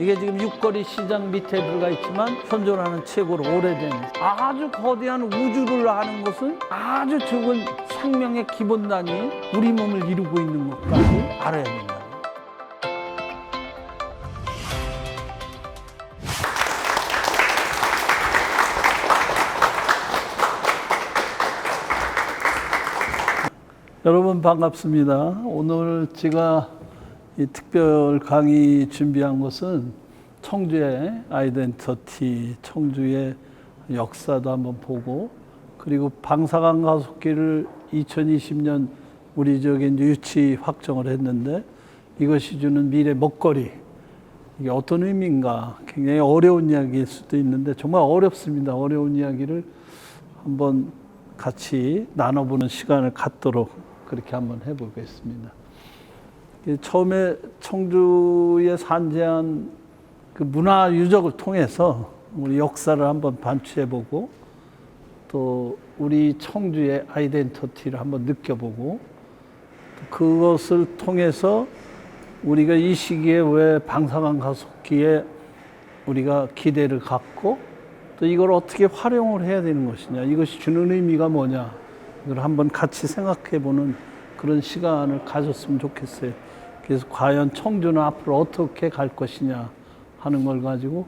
이게 지금 육거리 시장 밑에 들어가 있지만 현존하는 최고로 오래된 아주 거대한 우주를 아는 것은 아주 적은 생명의 기본 단위 우리 몸을 이루고 있는 것까지 알아야 된다. 여러분 반갑습니다. 오늘 제가 이 특별 강의 준비한 것은 청주의 아이덴티티, 청주의 역사도 한번 보고, 그리고 방사강 가속기를 2020년 우리 지역에 이제 유치 확정을 했는데 이것이 주는 미래 먹거리, 이게 어떤 의미인가, 굉장히 어려운 이야기일 수도 있는데 정말 어렵습니다. 어려운 이야기를 한번 같이 나눠보는 시간을 갖도록 그렇게 한번 해보겠습니다. 처음에 청주에 산재한 그 문화 유적을 통해서 우리 역사를 한번 반추해보고, 또 우리 청주의 아이덴티티를 한번 느껴보고, 그것을 통해서 우리가 이 시기에 왜 방사강 가속기에 우리가 기대를 갖고 또 이걸 어떻게 활용을 해야 되는 것이냐, 이것이 주는 의미가 뭐냐, 이걸 한번 같이 생각해보는 그런 시간을 가졌으면 좋겠어요. 그래서 과연 청주는 앞으로 어떻게 갈 것이냐 하는 걸 가지고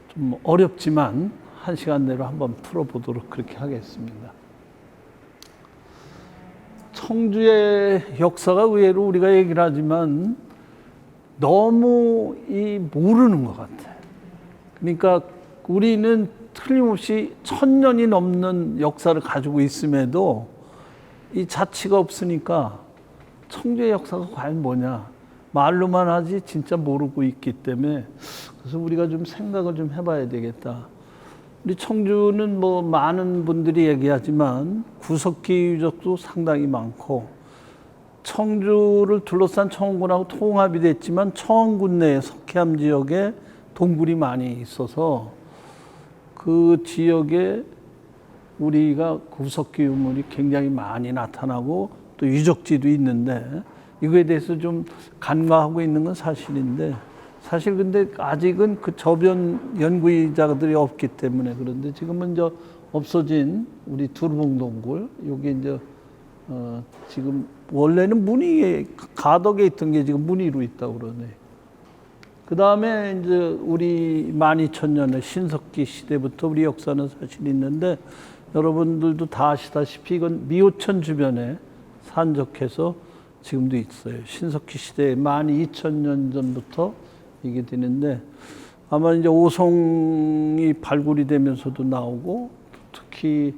좀 어렵지만 한 시간 내로 한번 풀어보도록 그렇게 하겠습니다. 청주의 역사가 의외로 우리가 얘기를 하지만 너무 모르는 것 같아요. 그러니까 우리는 틀림없이 1000년이 넘는 역사를 가지고 있음에도 이 자치가 없으니까 청주의 역사가 과연 뭐냐, 말로만 하지 진짜 모르고 있기 때문에, 그래서 우리가 좀 생각을 좀 해봐야 되겠다. 우리 청주는 뭐 많은 분들이 얘기하지만 구석기 유적도 상당히 많고, 청주를 둘러싼 청원군하고 통합이 됐지만 청원군 내에 석회암 지역에 동굴이 많이 있어서 그 지역에 우리가 구석기 유물이 굉장히 많이 나타나고 또 유적지도 있는데, 이거에 대해서 좀 간과하고 있는 건 사실인데, 사실 근데 아직은 그 저변 연구자들이 없기 때문에. 그런데 지금은 이제 없어진 우리 두루봉 동굴, 여기 이제 지금 원래는 무늬에 가덕에 있던 게 지금 무늬로 있다고 그러네. 그 다음에 이제 우리 12,000년의 신석기 시대부터 우리 역사는 사실 있는데, 여러분들도 다 아시다시피 이건 미호천 주변에 산적해서 지금도 있어요. 신석기 시대 12,000년 전부터 이게 되는데, 아마 이제 오송이 발굴이 되면서도 나오고, 특히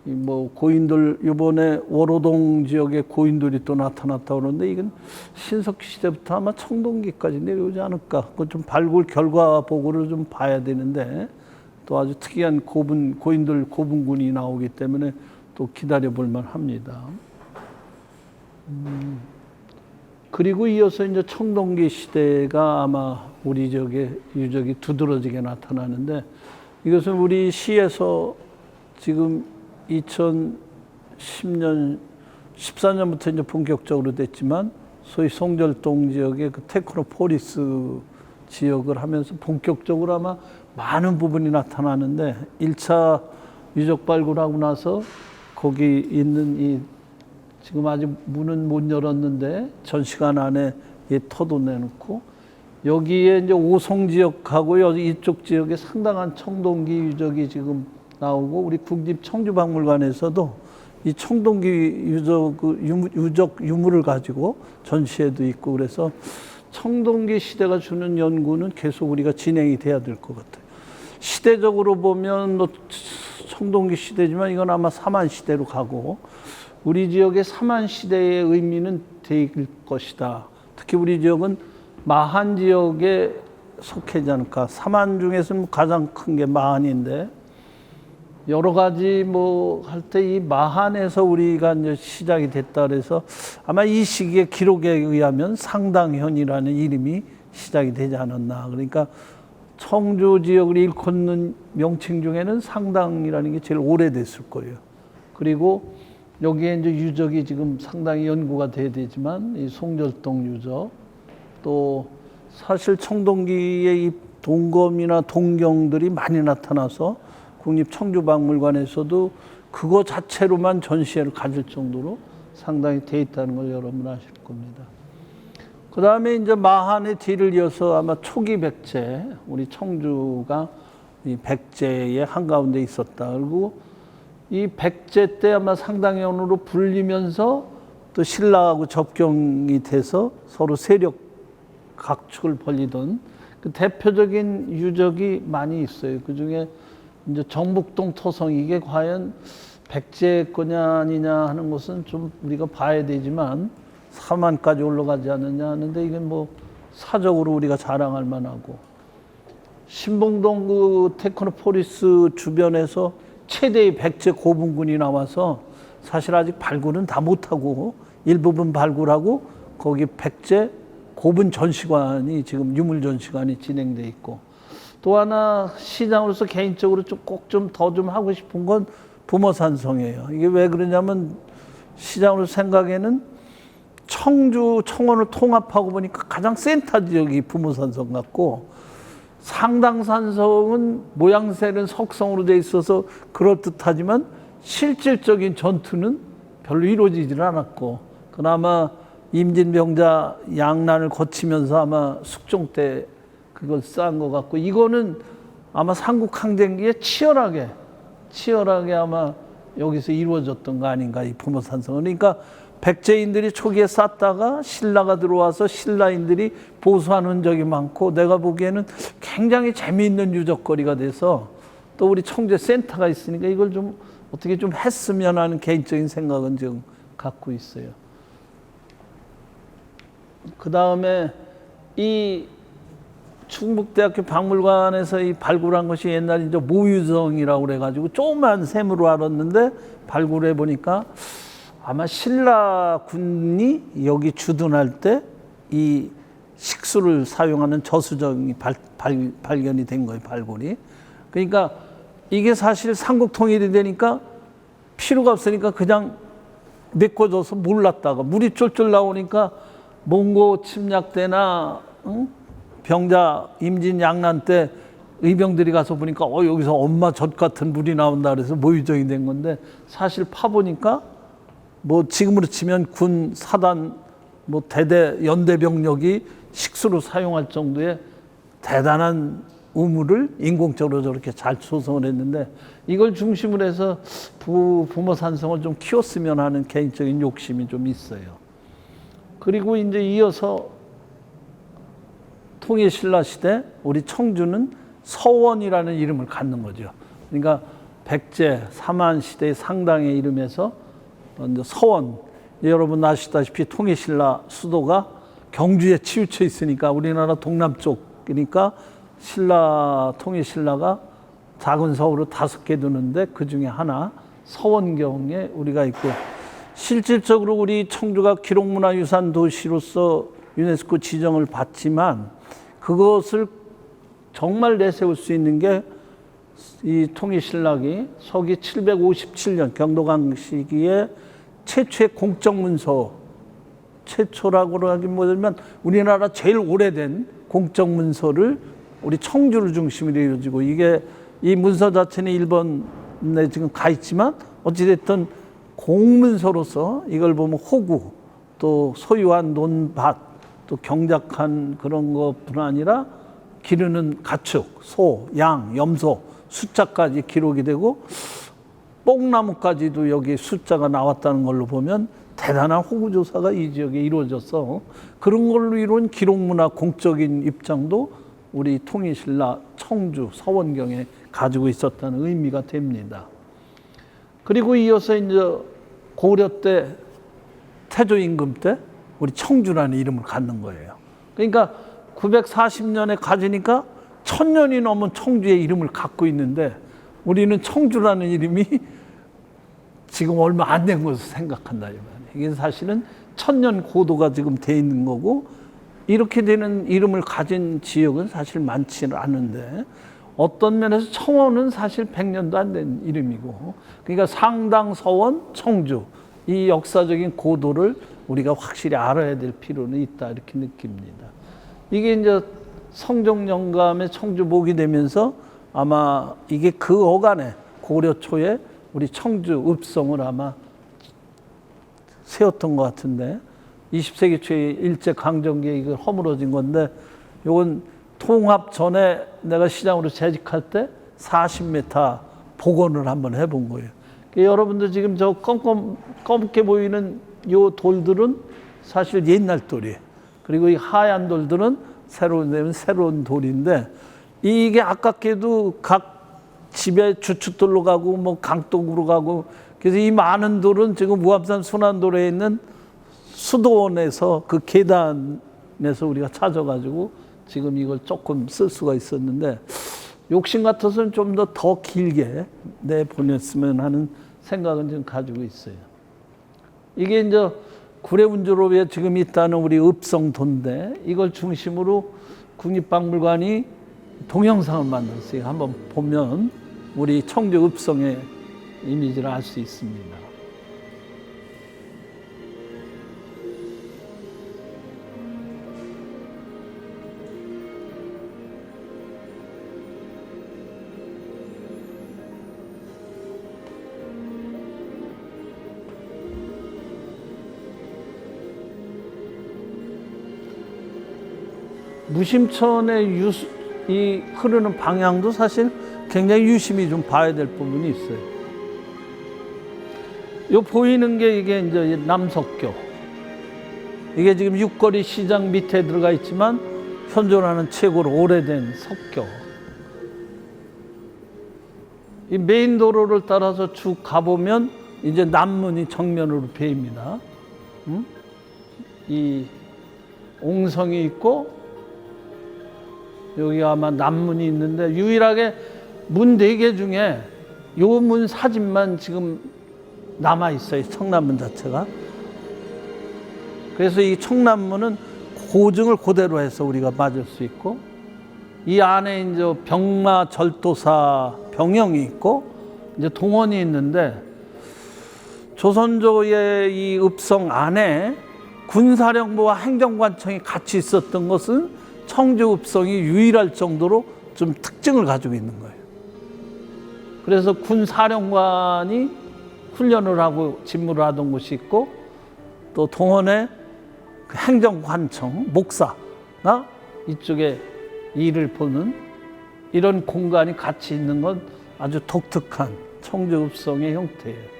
뭐 고인들, 이번에 월호동 지역에 고인돌이 또 나타났다고 그러는데, 이건 신석기 시대부터 아마 청동기까지 내려오지 않을까. 그건 좀 발굴 결과 보고를 좀 봐야 되는데, 또 아주 특이한 고인돌 고분군이 나오기 때문에 또 기다려 볼 만합니다. 그리고 이어서 이제 청동기 시대가 아마 우리 지역에 유적이 두드러지게 나타나는데, 이것은 우리 시에서 지금 2010년, 14년부터 이제 본격적으로 됐지만, 소위 송절동 지역의 그 테크노폴리스 지역을 하면서 본격적으로 아마 많은 부분이 나타나는데, 1차 유적 발굴하고 나서 거기 있는 이 지금 아직 문은 못 열었는데 전시관 안에 터도 내놓고, 여기에 이제 오송 지역하고 여기 이쪽 지역에 상당한 청동기 유적이 지금 나오고, 우리 국립 청주박물관에서도 이 청동기 유적 유물을 가지고 전시회도 있고, 그래서 청동기 시대가 주는 연구는 계속 우리가 진행이 돼야 될 것 같아요. 시대적으로 보면 뭐 청동기 시대지만 이건 아마 사만 시대로 가고, 우리 지역의 사만 시대의 의미는 될 것이다. 특히 우리 지역은 마한 지역에 속하지 않을까. 사만 중에서는 가장 큰 게 마한인데, 여러 가지 뭐 할 때 이 마한에서 우리가 이제 시작이 됐다 그래서 아마 이 시기의 기록에 의하면 상당현이라는 이름이 시작이 되지 않았나. 그러니까 청주 지역을 일컫는 명칭 중에는 상당이라는 게 제일 오래됐을 거예요. 그리고 여기에 이제 유적이 지금 상당히 연구가 돼야 되지만, 이 송절동 유적, 또 사실 청동기에 이 동검이나 동경들이 많이 나타나서 국립청주박물관에서도 그거 자체로만 전시회를 가질 정도로 상당히 돼 있다는 걸 여러분 아실 겁니다. 그 다음에 이제 마한의 뒤를 이어서 아마 초기 백제, 우리 청주가 이 백제의 한가운데 있었다. 그리고 이 백제 때 아마 상당현으로 불리면서 또 신라하고 접경이 돼서 서로 세력 각축을 벌이던 그 대표적인 유적이 많이 있어요. 그 중에 이제 정북동 토성, 이게 과연 백제 거냐 아니냐 하는 것은 좀 우리가 봐야 되지만 사만까지 올라가지 않느냐 하는데, 이게 뭐 사적으로 우리가 자랑할 만하고, 신봉동 그 테크노포리스 주변에서 최대의 백제 고분군이 나와서 사실 아직 발굴은 다 못하고 일부분 발굴하고 거기 백제 고분 전시관이 지금 유물 전시관이 진행돼 있고, 또 하나 시장으로서 개인적으로 좀 꼭 좀 더 좀 하고 싶은 건 부모산성이에요. 이게 왜 그러냐면 시장으로서 생각에는 청주 청원을 통합하고 보니까 가장 센터 지역이 부모산성 같고, 상당산성은 모양새는 석성으로 돼 있어서 그럴듯하지만 실질적인 전투는 별로 이루어지질 않았고, 그나마 임진병자 양난을 거치면서 아마 숙종 때 그걸 쌓은 것 같고, 이거는 아마 삼국항쟁기에 치열하게 아마 여기서 이루어졌던 거 아닌가, 이 부모산성은. 그러니까 백제인들이 초기에 쌓다가 신라가 들어와서 신라인들이 보수한 흔적이 많고, 내가 보기에는 굉장히 재미있는 유적거리가 돼서 또 우리 청주에 센터가 있으니까 이걸 좀 어떻게 좀 했으면 하는 개인적인 생각은 지금 갖고 있어요. 그 다음에 이 충북대학교 박물관에서 이 발굴한 것이 옛날에 이제 모유성이라고 그래가지고 조그만 샘으로 알았는데, 발굴해 보니까 아마 신라군이 여기 주둔할 때 이 식수를 사용하는 저수정이 발견이 된 거예요, 발굴이. 그러니까 이게 사실 삼국 통일이 되니까 필요가 없으니까 그냥 메꿔줘서 몰랐다가 물이 쫄쫄 나오니까 몽고 침략 때나 병자 임진 양난 때 의병들이 가서 보니까 여기서 엄마 젖 같은 물이 나온다 그래서 모유정이 된 건데, 사실 파보니까 뭐 지금으로 치면 군 사단 뭐 대대 연대 병력이 식수로 사용할 정도의 대단한 우물을 인공적으로 저렇게 잘 조성을 했는데, 이걸 중심으로 해서 부모산성을 좀 키웠으면 하는 개인적인 욕심이 좀 있어요. 그리고 이제 이어서 통일신라 시대 우리 청주는 서원이라는 이름을 갖는 거죠. 그러니까 백제 삼한 시대의 상당의 이름에서 먼저 서원, 여러분 아시다시피 통일신라 수도가 경주에 치우쳐 있으니까 우리나라 동남쪽이니까 통일신라가 작은 서울을 5개 두는데 그 중에 하나 서원경에 우리가 있고, 실질적으로 우리 청주가 기록문화유산 도시로서 유네스코 지정을 받지만 그것을 정말 내세울 수 있는 게 이 통일신라기 서기 757년 경도강 시기에 최초의 공적문서, 최초라고 하긴 뭐냐면 우리나라 제일 오래된 공적문서를 우리 청주를 중심으로 이루어지고, 이게 이 문서 자체는 일본에 지금 가 있지만 어찌됐든 공문서로서 이걸 보면 호구, 또 소유한 논밭, 또 경작한 그런 것뿐 아니라 기르는 가축, 소, 양, 염소 숫자까지 기록이 되고, 뽕나무까지도 여기 숫자가 나왔다는 걸로 보면 대단한 호구조사가 이 지역에 이루어져서 그런 걸로 이룬 기록문화 공적인 입장도 우리 통일신라 청주 서원경에 가지고 있었다는 의미가 됩니다. 그리고 이어서 이제 고려 때 태조 임금 때 우리 청주라는 이름을 갖는 거예요. 그러니까 940년에 가지니까 1000년이 넘은 청주의 이름을 갖고 있는데, 우리는 청주라는 이름이 지금 얼마 안 된 것으로 생각한다. 이게 사실은 1000년 고도가 지금 돼 있는 거고, 이렇게 되는 이름을 가진 지역은 사실 많지는 않은데, 어떤 면에서 청원은 사실 100년도 안 된 이름이고, 그러니까 상당, 서원, 청주, 이 역사적인 고도를 우리가 확실히 알아야 될 필요는 있다, 이렇게 느낍니다. 이게 이제 성종 영감의 청주 목이 되면서 아마 이게 그 어간에 고려 초에 우리 청주 읍성을 아마 세웠던 것 같은데 20세기 초에 일제 강점기에 이걸 허물어진 건데 요건 통합 전에 내가 시장으로 재직할 때 40m 복원을 한번 해본 거예요. 여러분들 지금 저 검게 보이는 요 돌들은 사실 옛날 돌이에요. 그리고 이 하얀 돌들은 새로운 돌인데 이게 아깝게도 각 집에 주춧돌로 가고 뭐 강독으로 가고 그래서 이 많은 돌은 지금 우암산 순환도로에 있는 수도원에서 그 계단에서 우리가 찾아가지고 지금 이걸 조금 쓸 수가 있었는데 욕심 같아서는 좀 더 길게 내보냈으면 하는 생각은 좀 가지고 있어요. 이게 이제 구례운주로에 지금 있다는 우리 읍성도인데 이걸 중심으로 국립박물관이 동영상을 만들었어요. 한번 보면 우리 청주 읍성의 이미지를 알 수 있습니다. 무심천의 이 흐르는 방향도 사실 굉장히 유심히 좀 봐야 될 부분이 있어요. 요 보이는 게 이게 이제 남석교. 이게 지금 육거리 시장 밑에 들어가 있지만 현존하는 최고로 오래된 석교. 이 메인 도로를 따라서 쭉 가보면 이제 남문이 정면으로 보입니다. 이 옹성이 있고 여기 아마 남문이 있는데 유일하게 문 4개 중에 요 문 사진만 지금 남아 있어요. 청남문 자체가. 그래서 이 청남문은 고증을 그대로 해서 우리가 맞을 수 있고 이 안에 이제 병마 절도사 병영이 있고 이제 동원이 있는데 조선조의 이 읍성 안에 군사령부와 행정관청이 같이 있었던 것은 청주 읍성이 유일할 정도로 좀 특징을 가지고 있는 거예요. 그래서 군사령관이 훈련을 하고 집무를 하던 곳이 있고 또 동원의 행정관청, 목사가 이쪽에 일을 보는 이런 공간이 같이 있는 건 아주 독특한 청주 읍성의 형태예요.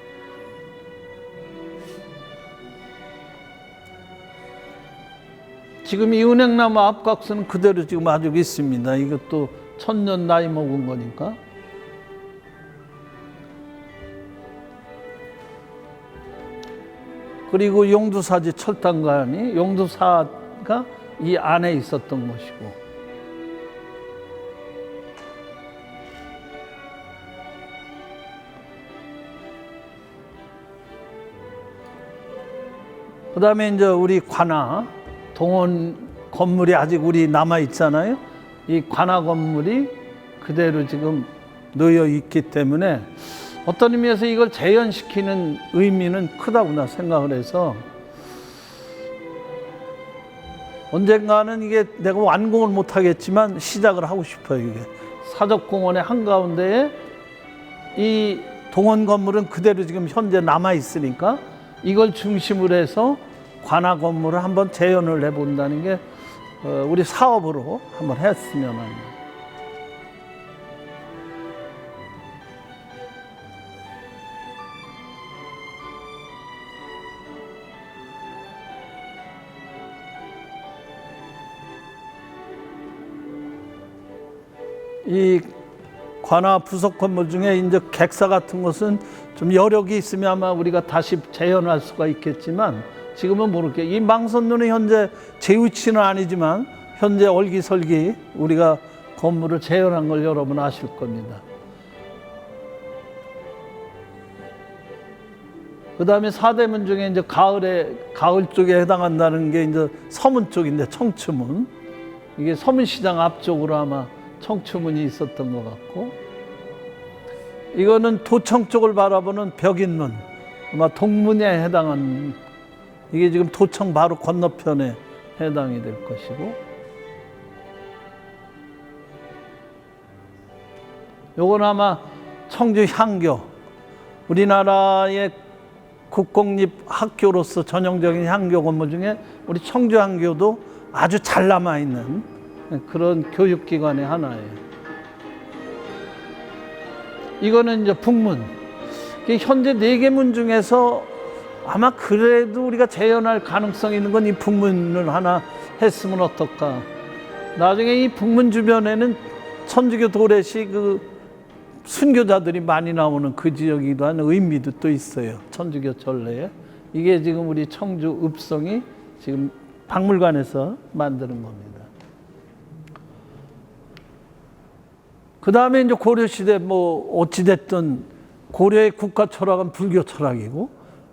지금 이 은행나무 앞각서는 그대로 지금 아주 있습니다. 이것도 1000년 나이 먹은 거니까. 그리고 용두사지 철당관이 용두사가 이 안에 있었던 것이고 그 다음에 이제 우리 관아 동원 건물이 아직 우리 남아 있잖아요. 이 관아 건물이 그대로 지금 놓여 있기 때문에 어떤 의미에서 이걸 재현시키는 의미는 크다고 나 생각을 해서 언젠가는 이게 내가 완공을 못 하겠지만 시작을 하고 싶어요. 이게 사적공원의 한가운데에 이 동원 건물은 그대로 지금 현재 남아 있으니까 이걸 중심으로 해서 관아 건물을 한번 재현을 해본다는 게 우리 사업으로 한번 했으면 합니다. 이 관아 부속 건물 중에 이제 객사 같은 것은 좀 여력이 있으면 아마 우리가 다시 재현할 수가 있겠지만 지금은 모를게요. 이 망선루는 현재 제 위치는 아니지만 현재 얼기설기 우리가 건물을 재현한 걸 여러분 아실 겁니다. 그 다음에 사대문 중에 이제 가을 쪽에 해당한다는 게 이제 서문 쪽인데 청추문. 이게 서문시장 앞쪽으로 아마 청추문이 있었던 것 같고 이거는 도청 쪽을 바라보는 벽인문 아마 동문에 해당한 이게 지금 도청 바로 건너편에 해당이 될 것이고 요건 아마 청주 향교, 우리나라의 국공립 학교로서 전형적인 향교 건물 중에 우리 청주 향교도 아주 잘 남아있는 그런 교육기관의 하나예요. 이거는 이제 북문. 현재 4개 문 중에서 아마 그래도 우리가 재현할 가능성이 있는 건 이 북문을 하나 했으면 어떨까. 나중에 이 북문 주변에는 천주교 도래시 그 순교자들이 많이 나오는 그 지역이기도 한 의미도 또 있어요. 천주교 전례에. 이게 지금 우리 청주 읍성이 지금 박물관에서 만드는 겁니다. 그 다음에 이제 고려시대 뭐 어찌됐든 고려의 국가 철학은 불교 철학이고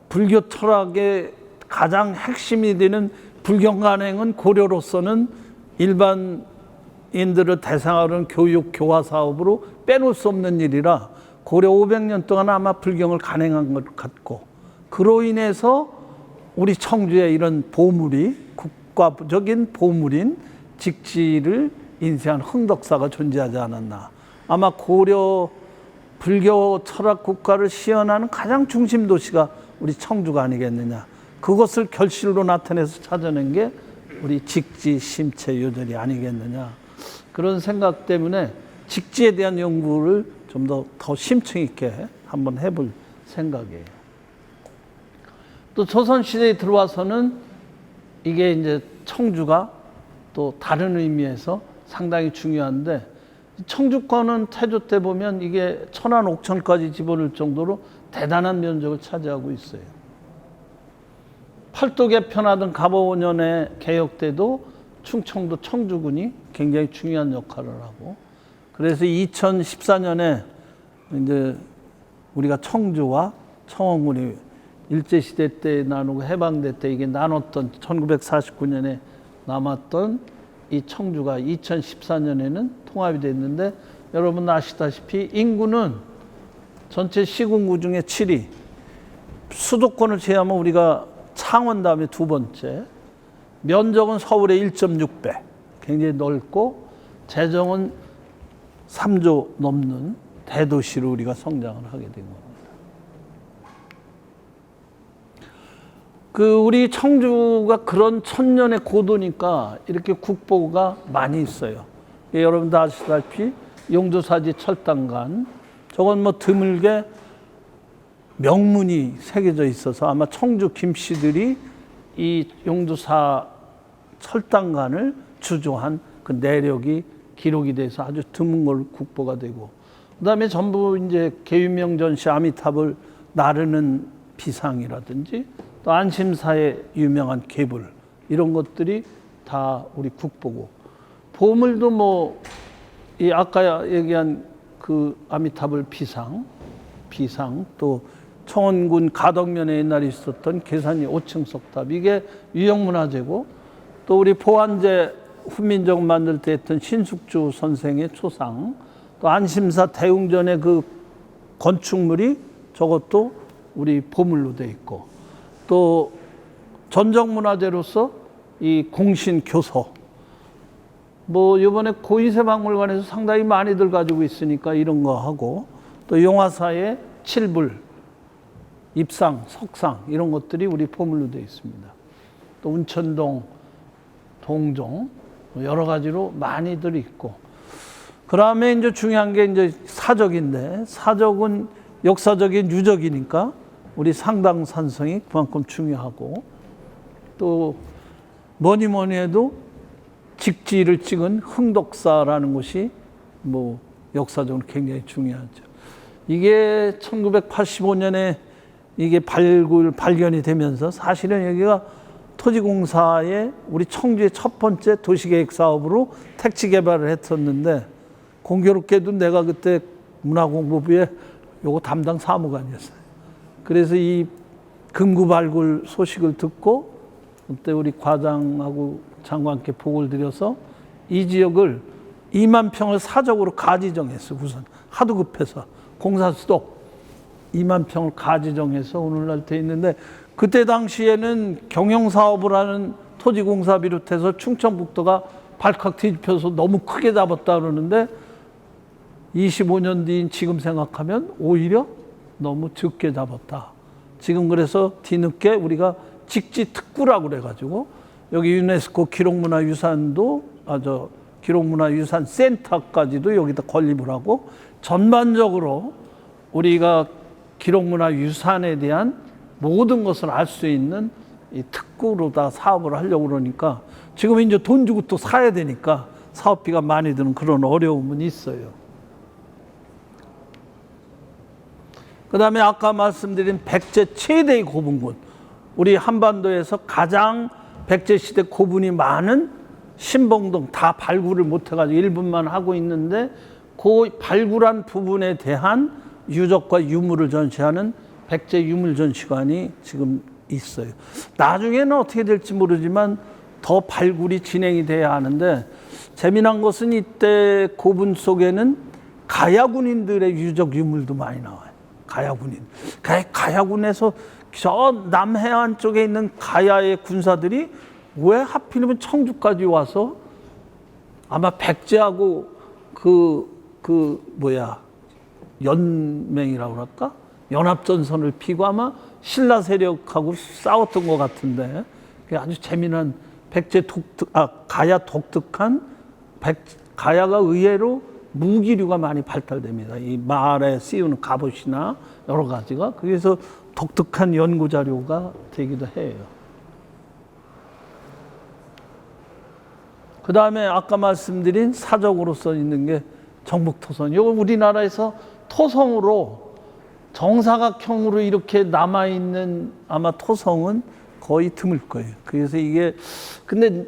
불교 철학의 가장 핵심이 되는 불경간행은 고려로서는 일반인들을 대상으로 하는 교육, 교화 사업으로 빼놓을 수 없는 일이라 고려 500년 동안 아마 불경을 간행한 것 같고 그로 인해서 우리 청주에 이런 보물이 국가적인 보물인 직지를 인쇄한 흥덕사가 존재하지 않았나. 아마 고려 불교 철학 국가를 시연하는 가장 중심 도시가 우리 청주가 아니겠느냐. 그것을 결실로 나타내서 찾아낸 게 우리 직지 심체 요절이 아니겠느냐. 그런 생각 때문에 직지에 대한 연구를 좀 더 심층 있게 한번 해볼 생각이에요. 또 조선시대에 들어와서는 이게 이제 청주가 또 다른 의미에서 상당히 중요한데 청주권은 태조 때 보면 이게 천안 옥천까지 집어넣을 정도로 대단한 면적을 차지하고 있어요. 팔도 개편하던 갑오년의 개혁 때도 충청도 청주군이 굉장히 중요한 역할을 하고 그래서 2014년에 이제 우리가 청주와 청원군이 일제시대 때 나누고 해방될 때 이게 나눴던 1949년에 남았던 이 청주가 2014년에는 통합이 됐는데 여러분 아시다시피 인구는 전체 시군구 중에 7위, 수도권을 제외하면 우리가 창원 다음에 두 번째, 면적은 서울의 1.6배, 굉장히 넓고 재정은 3조 넘는 대도시로 우리가 성장을 하게 된 겁니다. 우리 청주가 그런 천년의 고도니까 이렇게 국보가 많이 있어요. 여러분도 아시다시피 용두사지 철당간, 저건 뭐 드물게 명문이 새겨져 있어서 아마 청주 김씨들이 이 용두사 철당간을 주조한 그 내력이 기록이 돼서 아주 드문 걸로 국보가 되고, 그 다음에 전부 이제 계유명전시 아미탑을 나르는 비상이라든지 또 안심사의 유명한 계불 이런 것들이 다 우리 국보고, 보물도 뭐 이 아까 얘기한 그 아미타불 비상 또 청원군 가덕면에 옛날에 있었던 계산이 5층 석탑 이게 유형문화재고, 또 우리 포환제 훈민정 만들 때 했던 신숙주 선생의 초상, 또 안심사 대웅전의 그 건축물이 저것도 우리 보물로 돼 있고, 또 전정문화재로서 이 공신교서 뭐 이번에 고인세박물관에서 상당히 많이들 가지고 있으니까 이런 거 하고, 또 용화사의 칠불, 입상, 석상 이런 것들이 우리 보물로 되어 있습니다. 또 운천동, 동종 여러 가지로 많이들 있고, 그 다음에 이제 중요한 게 이제 사적인데, 사적은 역사적인 유적이니까 우리 상당산성이 그만큼 중요하고, 또 뭐니 해도 직지를 찍은 흥덕사라는 곳이 뭐 역사적으로 굉장히 중요하죠. 이게 1985년에 이게 발견이 되면서 사실은 여기가 토지공사의 우리 청주의 첫 번째 도시계획 사업으로 택지 개발을 했었는데, 공교롭게도 내가 그때 문화공부부에 요거 담당 사무관이었어요. 그래서 이 금구 발굴 소식을 듣고 그때 우리 과장하고 장관께 보고를 드려서 이 지역을 2만 평을 사적으로 가지정했어. 우선 하도 급해서 공사 수독 2만 평을 가지정해서 오늘날 돼 있는데, 그때 당시에는 경영사업을 하는 토지공사 비롯해서 충청북도가 발칵 뒤집혀서 너무 크게 잡았다 그러는데 25년 뒤인 지금 생각하면 오히려 너무 적게 잡았다. 지금 그래서 뒤늦게 우리가 직지특구라고 그래가지고 여기 유네스코 기록문화유산도 기록문화유산 센터까지도 여기다 건립을 하고 전반적으로 우리가 기록문화유산에 대한 모든 것을 알 수 있는 이 특구로 다 사업을 하려고 그러니까 지금 이제 돈 주고 또 사야 되니까 사업비가 많이 드는 그런 어려움은 있어요. 그 다음에 아까 말씀드린 백제 최대의 고분군, 우리 한반도에서 가장 백제시대 고분이 많은 신봉동 다 발굴을 못해가지고 일부만 하고 있는데 그 발굴한 부분에 대한 유적과 유물을 전시하는 백제 유물전시관이 지금 있어요. 나중에는 어떻게 될지 모르지만 더 발굴이 진행이 돼야 하는데 재미난 것은 이때 고분 속에는 가야군인들의 유적 유물도 많이 나와요. 가야군인. 가야군에서 저 남해안 쪽에 있는 가야의 군사들이 왜 하필이면 청주까지 와서 아마 백제하고 연맹이라고 그럴까? 연합전선을 피고 아마 신라 세력하고 싸웠던 것 같은데 아주 재미난 가야 독특한 가야가 의외로 무기류가 많이 발달됩니다. 이 말에 씌우는 갑옷이나 여러 가지가 그래서 독특한 연구 자료가 되기도 해요. 그 다음에 아까 말씀드린 사적으로 써 있는 게 정북토성. 이거 우리나라에서 토성으로 정사각형으로 이렇게 남아있는 아마 토성은 거의 드물 거예요. 그래서 이게 근데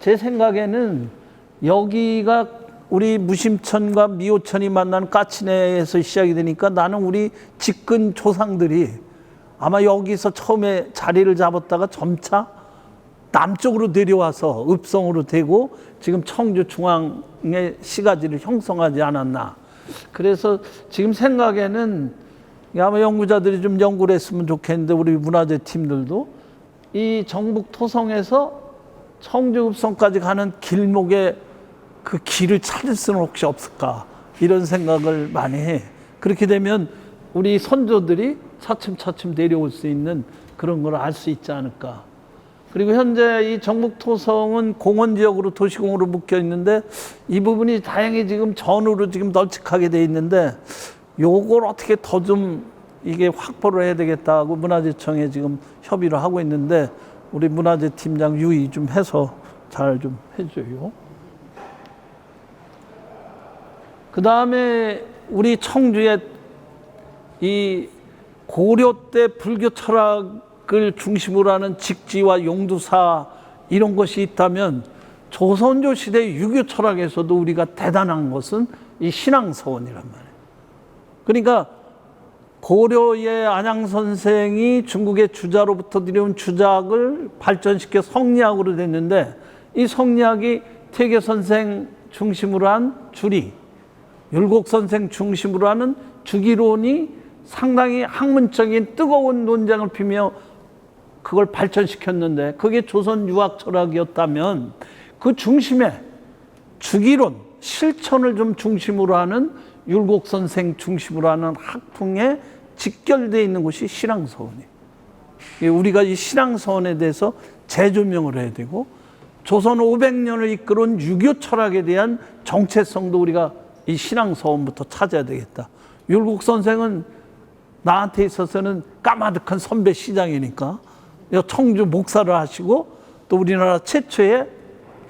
제 생각에는 여기가 우리 무심천과 미호천이 만나는 까치내에서 시작이 되니까 나는 우리 직근 조상들이 아마 여기서 처음에 자리를 잡았다가 점차 남쪽으로 내려와서 읍성으로 되고 지금 청주 중앙의 시가지를 형성하지 않았나. 그래서 지금 생각에는 아마 연구자들이 좀 연구를 했으면 좋겠는데 우리 문화재 팀들도 이 정북 토성에서 청주 읍성까지 가는 길목에 그 길을 찾을 수는 혹시 없을까 이런 생각을 많이 해. 그렇게 되면 우리 선조들이 차츰차츰 내려올 수 있는 그런 걸 알 수 있지 않을까. 그리고 현재 이 정북토성은 공원지역으로 도시공으로 묶여 있는데 이 부분이 다행히 지금 전으로 지금 널찍하게 돼 있는데 요걸 어떻게 더 좀 이게 확보를 해야 되겠다고 문화재청에 지금 협의를 하고 있는데 우리 문화재 팀장 유의 좀 해서 잘 좀 해줘요. 그 다음에 우리 청주에 이 고려 때 불교 철학을 중심으로 하는 직지와 용두사 이런 것이 있다면 조선조 시대 유교 철학에서도 우리가 대단한 것은 이 신앙서원이란 말이에요. 그러니까 고려의 안양 선생이 중국의 주자로부터 들여온 주작을 발전시켜 성리학으로 됐는데 이 성리학이 태계 선생 중심으로 한 주리, 율곡 선생 중심으로 하는 주기론이 상당히 학문적인 뜨거운 논쟁을 피며 그걸 발전시켰는데 그게 조선 유학 철학이었다면 그 중심에 주기론, 실천을 좀 중심으로 하는 율곡 선생 중심으로 하는 학풍에 직결되어 있는 것이 신앙서원이에요. 우리가 이 신앙서원에 대해서 재조명을 해야 되고 조선 500년을 이끌어온 유교 철학에 대한 정체성도 우리가 이 신앙서원부터 찾아야 되겠다. 율곡 선생은 나한테 있어서는 까마득한 선배 시장이니까 청주 목사를 하시고 또 우리나라 최초의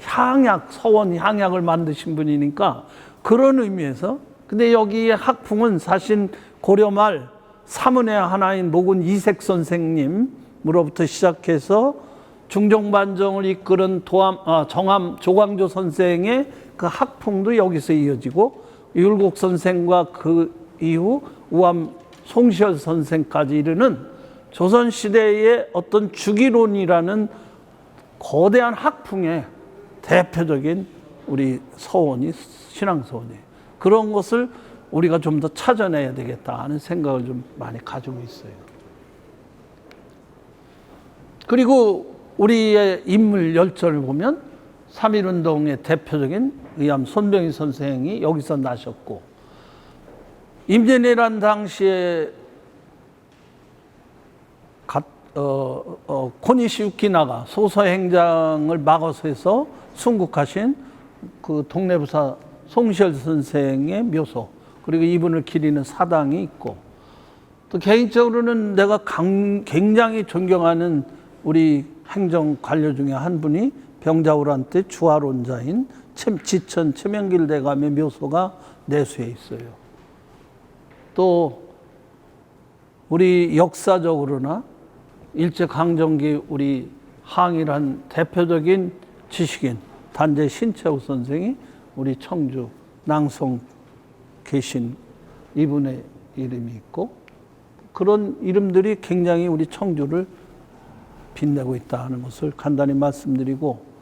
향약, 서원 향약을 만드신 분이니까 그런 의미에서 근데 여기에 학풍은 사실 고려말 사문의 하나인 목은 이색 선생님으로부터 시작해서 중종반정을 이끌은 정함 조광조 선생의 그 학풍도 여기서 이어지고 율곡 선생과 그 이후 우암 송시열 선생까지 이르는 조선시대의 어떤 주기론이라는 거대한 학풍의 대표적인 우리 서원이 신앙서원이에요. 그런 것을 우리가 좀 더 찾아내야 되겠다 하는 생각을 좀 많이 가지고 있어요. 그리고 우리의 인물 열전을 보면 3.1운동의 대표적인 의암 손병희 선생이 여기서 나셨고 임진왜란 당시에 코니시 유키나가 소서행장을 막아서 해서 순국하신 그 동네부사 송시열 선생의 묘소, 그리고 이분을 기리는 사당이 있고, 또 개인적으로는 내가 굉장히 존경하는 우리 행정 관료 중에 한 분이 병자호란 때 주화론자인 지천 최명길 대감의 묘소가 내수에 있어요. 또 우리 역사적으로나 일제강점기 우리 항일을 한 대표적인 지식인 단재 신채호 선생이 우리 청주 낭송 계신 이분의 이름이 있고, 그런 이름들이 굉장히 우리 청주를 빛내고 있다 하는 것을 간단히 말씀드리고,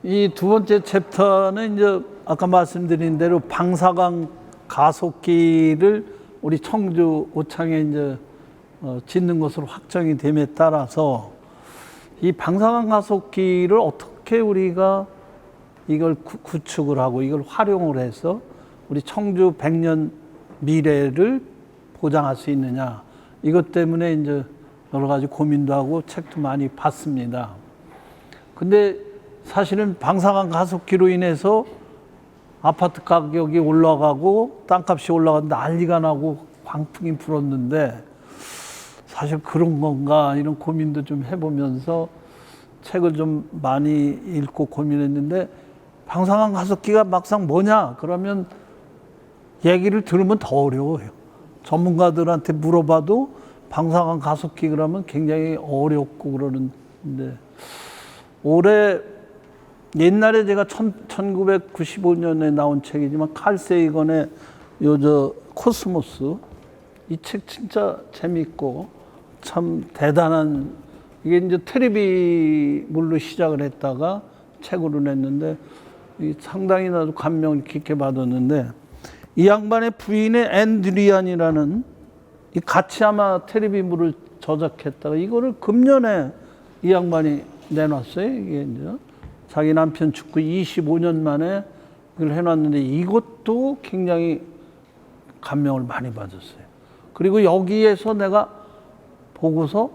이 두 번째 챕터는 이제 아까 말씀드린 대로 방사강 가속기를 우리 청주 오창에 이제 짓는 것으로 확정이 됨에 따라서 이 방사강 가속기를 어떻게 우리가 이걸 구축을 하고 이걸 활용을 해서 우리 청주 100년 미래를 보장할 수 있느냐, 이것 때문에 이제 여러 가지 고민도 하고 책도 많이 봤습니다. 근데 사실은 방사강 가속기로 인해서 아파트 가격이 올라가고 땅값이 올라가고 난리가 나고 광풍이 불었는데, 사실 그런 건가 이런 고민도 좀 해보면서 책을 좀 많이 읽고 고민했는데, 방사강 가속기가 막상 뭐냐 그러면 얘기를 들으면 더 어려워요. 전문가들한테 물어봐도 방사강 가속기 그러면 굉장히 어렵고 그러는데, 올해 옛날에 제가 1995년에 나온 책이지만 칼 세이건의 코스모스, 이 책 진짜 재밌고 참 대단한, 이게 이제 텔레비물로 시작을 했다가 책으로 냈는데 상당히 나도 감명을 깊게 받았는데, 이 양반의 부인의 앤드리안이라는 이 같이 아마 텔레비물을 저작했다가 이거를 금년에 이 양반이 내놨어요. 이게 이제 자기 남편 죽고 25년 만에 이걸 해놨는데, 이것도 굉장히 감명을 많이 받았어요. 그리고 여기에서 내가 보고서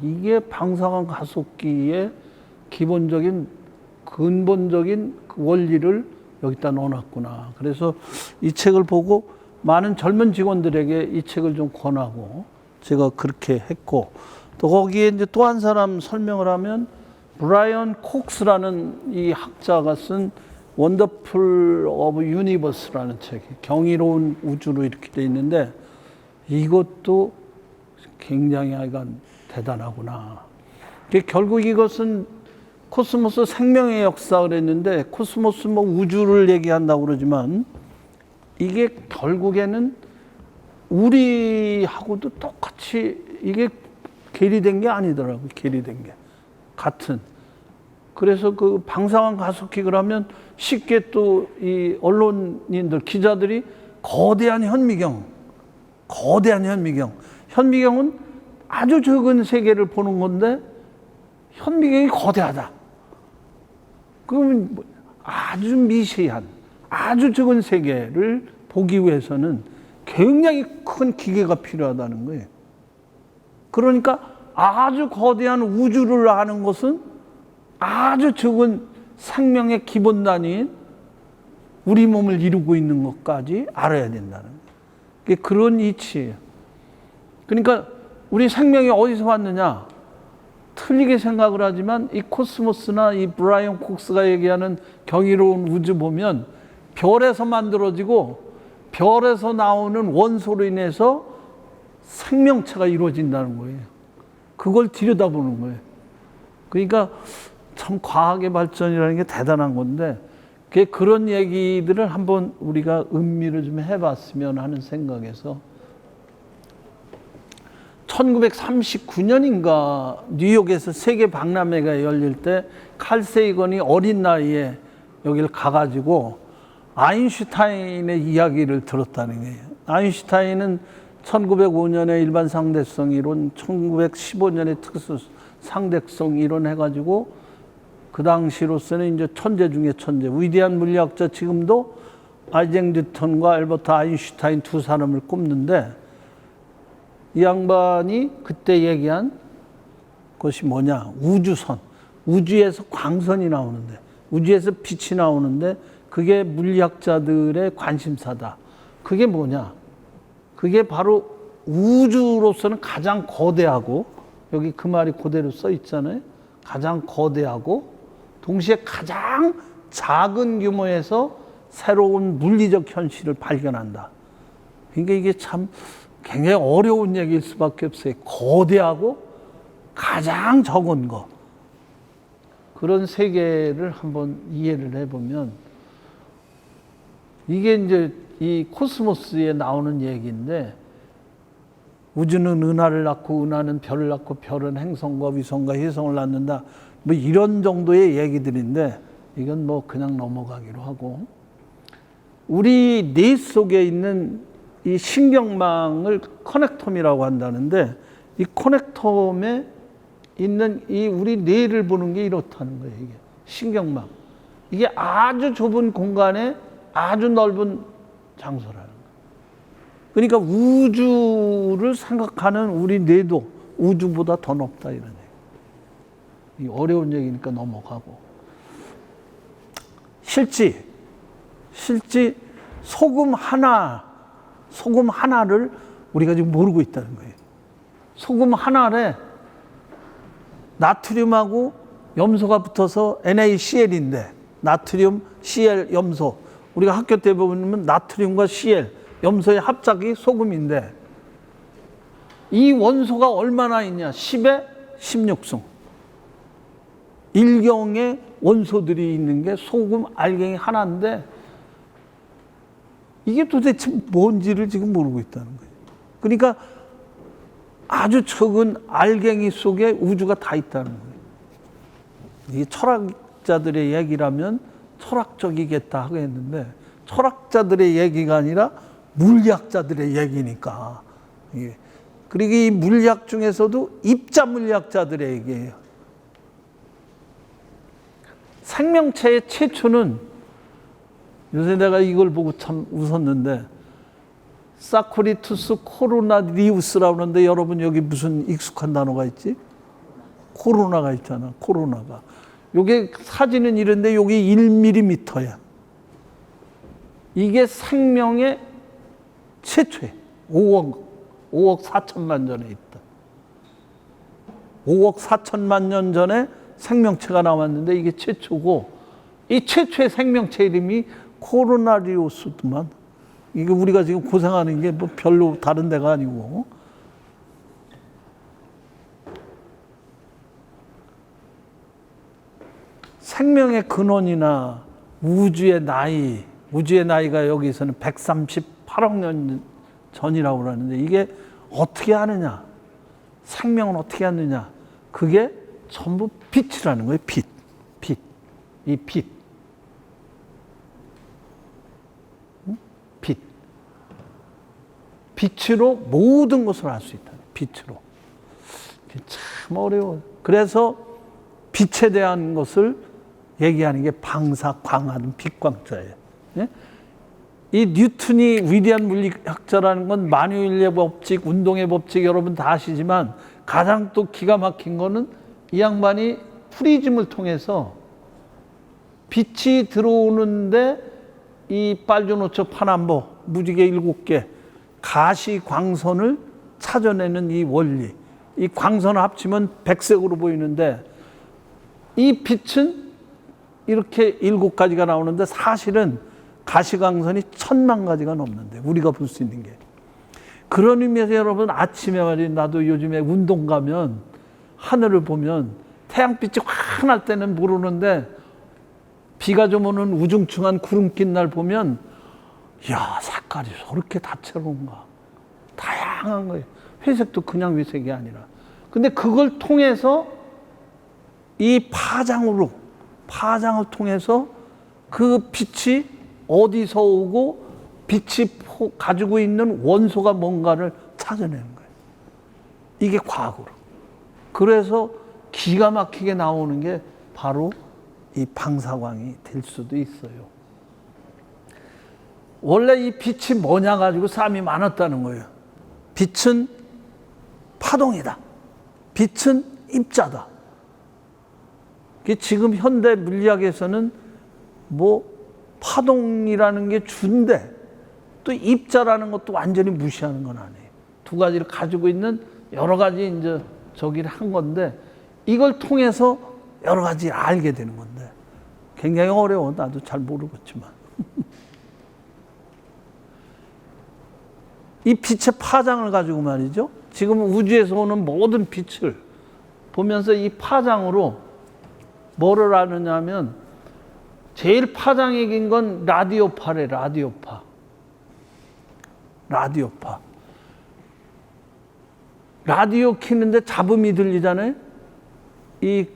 이게 방사강 가속기의 기본적인 근본적인 원리를 여기다 넣어놨구나. 그래서 이 책을 보고 많은 젊은 직원들에게 이 책을 좀 권하고 제가 그렇게 했고, 또 거기에 이제 또 한 사람 설명을 하면 브라이언 콕스라는 이 학자가 쓴 원더풀 오브 유니버스라는 책이 경이로운 우주로 이렇게 돼 있는데, 이것도 굉장히 하여간 대단하구나. 결국 이것은 코스모스 생명의 역사 그랬는데, 코스모스 뭐 우주를 얘기한다고 그러지만 이게 결국에는 우리하고도 똑같이 이게 계리된 게 아니더라고요. 계리된 게 같은. 그래서 그 방사강 가속기 그러면 쉽게 또 이 언론인들 기자들이 거대한 현미경은 아주 적은 세계를 보는 건데 현미경이 거대하다. 그러면 아주 미세한 아주 적은 세계를 보기 위해서는 굉장히 큰 기계가 필요하다는 거예요. 그러니까 아주 거대한 우주를 아는 것은 아주 적은 생명의 기본 단위인 우리 몸을 이루고 있는 것까지 알아야 된다는 거예요. 그런 이치예요. 그러니까 우리 생명이 어디서 왔느냐? 틀리게 생각을 하지만 이 코스모스나 이 브라이언 콕스가 얘기하는 경이로운 우주 보면 별에서 만들어지고 별에서 나오는 원소로 인해서 생명체가 이루어진다는 거예요. 그걸 들여다보는 거예요. 그러니까 참 과학의 발전이라는 게 대단한 건데, 그런 얘기들을 한번 우리가 음미를 좀 해봤으면 하는 생각에서 1939년인가 뉴욕에서 세계 박람회가 열릴 때 칼 세이건이 어린 나이에 여기를 가가지고 아인슈타인의 이야기를 들었다는 거예요. 아인슈타인은 1905년에 일반 상대성 이론, 1915년에 특수 상대성 이론 해가지고 그 당시로서는 이제 천재 중에 천재, 위대한 물리학자. 지금도 아이작 뉴턴과 알버트 아인슈타인 두 사람을 꼽는데, 이 양반이 그때 얘기한 것이 뭐냐? 우주선. 우주에서 광선이 나오는데, 우주에서 빛이 나오는데, 그게 물리학자들의 관심사다. 그게 뭐냐? 그게 바로 우주로서는 가장 거대하고, 여기 그 말이 그대로 써 있잖아요. 가장 거대하고 동시에 가장 작은 규모에서 새로운 물리적 현실을 발견한다. 그러니까 이게 참 굉장히 어려운 얘기일 수밖에 없어요. 거대하고 가장 적은 거. 그런 세계를 한번 이해를 해보면, 이게 이제 이 코스모스에 나오는 얘기인데, 우주는 은하를 낳고 은하는 별을 낳고 별은 행성과 위성과 혜성을 낳는다. 뭐 이런 정도의 얘기들인데, 이건 뭐 그냥 넘어가기로 하고, 우리 뇌 속에 있는 이 신경망을 커넥텀이라고 한다는데, 이 커넥텀에 있는 이 우리 뇌를 보는 게 이렇다는 거예요. 이게 신경망. 이게 아주 좁은 공간에 아주 넓은 장소라는 거예요. 그러니까 우주를 생각하는 우리 뇌도 우주보다 더 높다, 이런 얘기. 이 어려운 얘기니까 넘어가고. 실제 소금 하나를 우리가 지금 모르고 있다는 거예요. 소금 하나에 나트륨하고 염소가 붙어서 NaCl인데, 나트륨, Cl, 염소. 우리가 학교 때 보면 나트륨과 Cl, 염소의 합작이 소금인데, 이 원소가 얼마나 있냐? 10의 16승. 일경의 원소들이 있는 게 소금 알갱이 하나인데, 이게 도대체 뭔지를 지금 모르고 있다는 거예요. 그러니까 아주 적은 알갱이 속에 우주가 다 있다는 거예요. 이게 철학자들의 얘기라면 철학적이겠다 하겠는데, 철학자들의 얘기가 아니라 물리학자들의 얘기니까. 그리고 이 물리학 중에서도 입자 물리학자들의 얘기예요. 생명체의 최초는, 요새 내가 이걸 보고 참 웃었는데, 사쿠리투스 코로나리우스라고 하는데, 여러분 여기 무슨 익숙한 단어가 있지? 코로나가 있잖아, 코로나가. 요게 사진은 이런데 여기 1mm야. 이게 생명의 최초에 5억 4천만 전에 있다. 5억 4천만 년 전에 생명체가 나왔는데, 이게 최초고, 이 최초의 생명체 이름이 코로나리우스더만. 이게 우리가 지금 고생하는 게 뭐 별로 다른 데가 아니고. 생명의 근원이나 우주의 나이가 여기서는 138억 년 전이라고 그러는데, 이게 어떻게 하느냐? 생명은 어떻게 하느냐? 그게 전부 빛이라는 거예요. 빛. 이 빛. 빛. 빛으로 모든 것을 알 수 있다. 빛으로. 참 어려워요. 그래서 빛에 대한 것을 얘기하는 게 방사광하는 빛광자예요. 예? 이 뉴턴이 위대한 물리학자라는 건 만유인의 법칙, 운동의 법칙 여러분 다 아시지만, 가장 또 기가 막힌 거는 이 양반이 프리즘을 통해서 빛이 들어오는데, 이 빨주노초 파남보 무지개 7개 가시 광선을 찾아내는 이 원리, 이 광선을 합치면 백색으로 보이는데, 이 빛은 이렇게 7가지가 나오는데, 사실은 가시광선이 1000만 가지가 넘는데, 우리가 볼 수 있는 게. 그런 의미에서 여러분, 아침에 말이에요, 나도 요즘에 운동 가면 하늘을 보면 태양빛이 확 날 때는 모르는데, 비가 좀 오는 우중충한 구름 낀 날 보면, 이야, 색깔이 저렇게 다채로운가. 다양한 거예요. 회색도 그냥 회색이 아니라. 근데 그걸 통해서 이 파장을 통해서 그 빛이 어디서 오고, 빛이 가지고 있는 원소가 뭔가를 찾아내는 거예요. 이게 과학으로. 그래서 기가 막히게 나오는 게 바로 이 방사광이 될 수도 있어요. 원래 이 빛이 뭐냐 가지고 싸움이 많았다는 거예요. 빛은 파동이다. 빛은 입자다. 지금 현대 물리학에서는 뭐 파동이라는 게 주인데 또 입자라는 것도 완전히 무시하는 건 아니에요. 두 가지를 가지고 있는 여러 가지 이제 저기를 한 건데 이걸 통해서 여러 가지 알게 되는 건데 굉장히 어려워. 나도 잘 모르겠지만. 이 빛의 파장을 가지고 말이죠. 지금 우주에서 오는 모든 빛을 보면서 이 파장으로 뭐를 아느냐면 제일 파장이 긴 건 라디오파래. 라디오파. 라디오 키는데 잡음이 들리잖아요. 이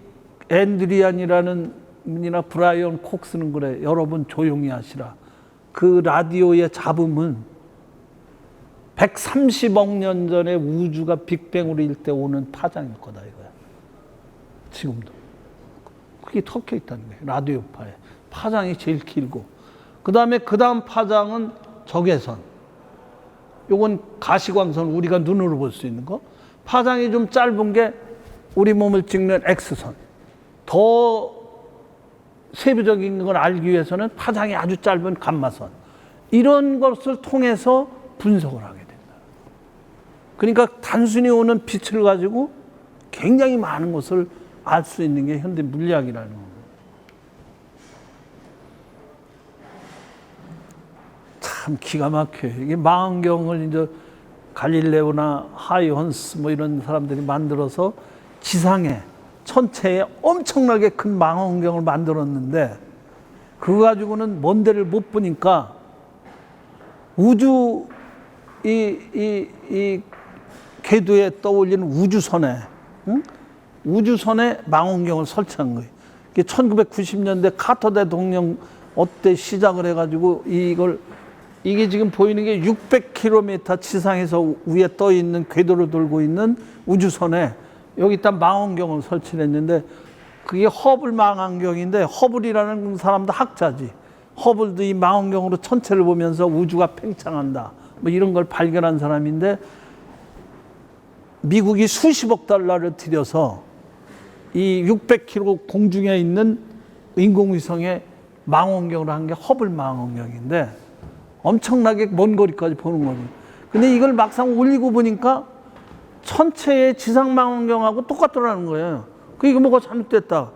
앤드리안이라는 분이나 브라이언 콕스는 그래. 여러분 조용히 하시라. 그 라디오의 잡음은 130억 년 전에 우주가 빅뱅으로 일 때 오는 파장일 거다 이거야. 지금도. 그게 턱혀 있다는 거예요. 라디오파에. 파장이 제일 길고. 그 다음 파장은 적외선. 요건 가시광선, 우리가 눈으로 볼 수 있는 거. 파장이 좀 짧은 게 우리 몸을 찍는 X선. 더 세부적인 걸 알기 위해서는 파장이 아주 짧은 감마선. 이런 것을 통해서 분석을 하게 된다. 그러니까 단순히 오는 빛을 가지고 굉장히 많은 것을 알 수 있는 게 현대 물리학이라는 거예요. 참 기가 막혀요. 이게 망원경을 이제 갈릴레오나 하이언스 뭐 이런 사람들이 만들어서 지상에 천체에 엄청나게 큰 망원경을 만들었는데 그거 가지고는 먼 데를 못 보니까 우주 이 궤도에 떠올리는 우주선에 우주선에 망원경을 설치한 거예요. 1990년대 카터 대통령 어때 시작을 해가지고 이게 지금 보이는 게 600km 지상에서 위에 떠 있는 궤도를 돌고 있는 우주선에 여기다 망원경을 설치를 했는데 그게 허블 망원경인데 허블이라는 사람도 학자지. 허블도 이 망원경으로 천체를 보면서 우주가 팽창한다. 뭐 이런 걸 발견한 사람인데 미국이 수십억 달러를 들여서 이 600km 공중에 있는 인공위성에 망원경을 한 게 허블 망원경인데 엄청나게 먼 거리까지 보는 거지. 근데 이걸 막상 올리고 보니까 천체의 지상 망원경하고 똑같더라는 거예요. 이게 뭐가 잘못됐다.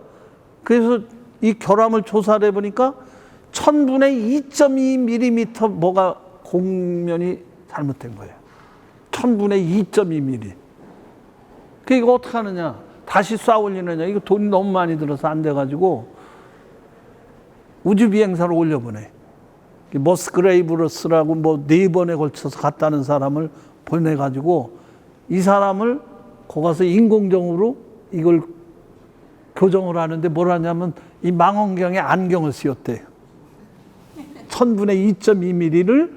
그래서 이 결함을 조사를 해보니까 1000분의 2.2mm 뭐가 공면이 잘못된 거예요. 1000분의 2.2mm. 이거 어떻게 하느냐? 다시 쏴 올리느냐? 이거 돈이 너무 많이 들어서 안 돼가지고 우주 비행사를 올려보내. 머스그레이브러스라고 뭐 4번에 걸쳐서 갔다는 사람을 보내가지고 이 사람을 거기 가서 인공적으로 이걸 교정을 하는데 뭘 하냐면 이 망원경에 안경을 씌웠대요. 1000분의 2.2mm를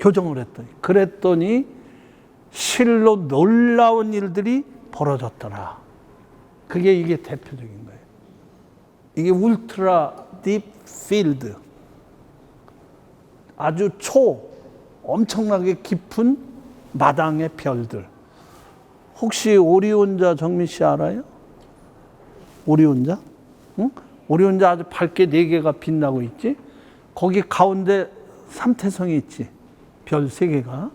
교정을 했더니 그랬더니 실로 놀라운 일들이 벌어졌더라. 이게 대표적인 거예요. 이게 울트라 딥 필드. 아주 엄청나게 깊은 마당의 별들. 혹시 오리온자 정민 씨 알아요? 오리온자? 응? 오리온자 아주 밝게 4개가 빛나고 있지? 거기 가운데 삼태성이 있지. 별 3개가.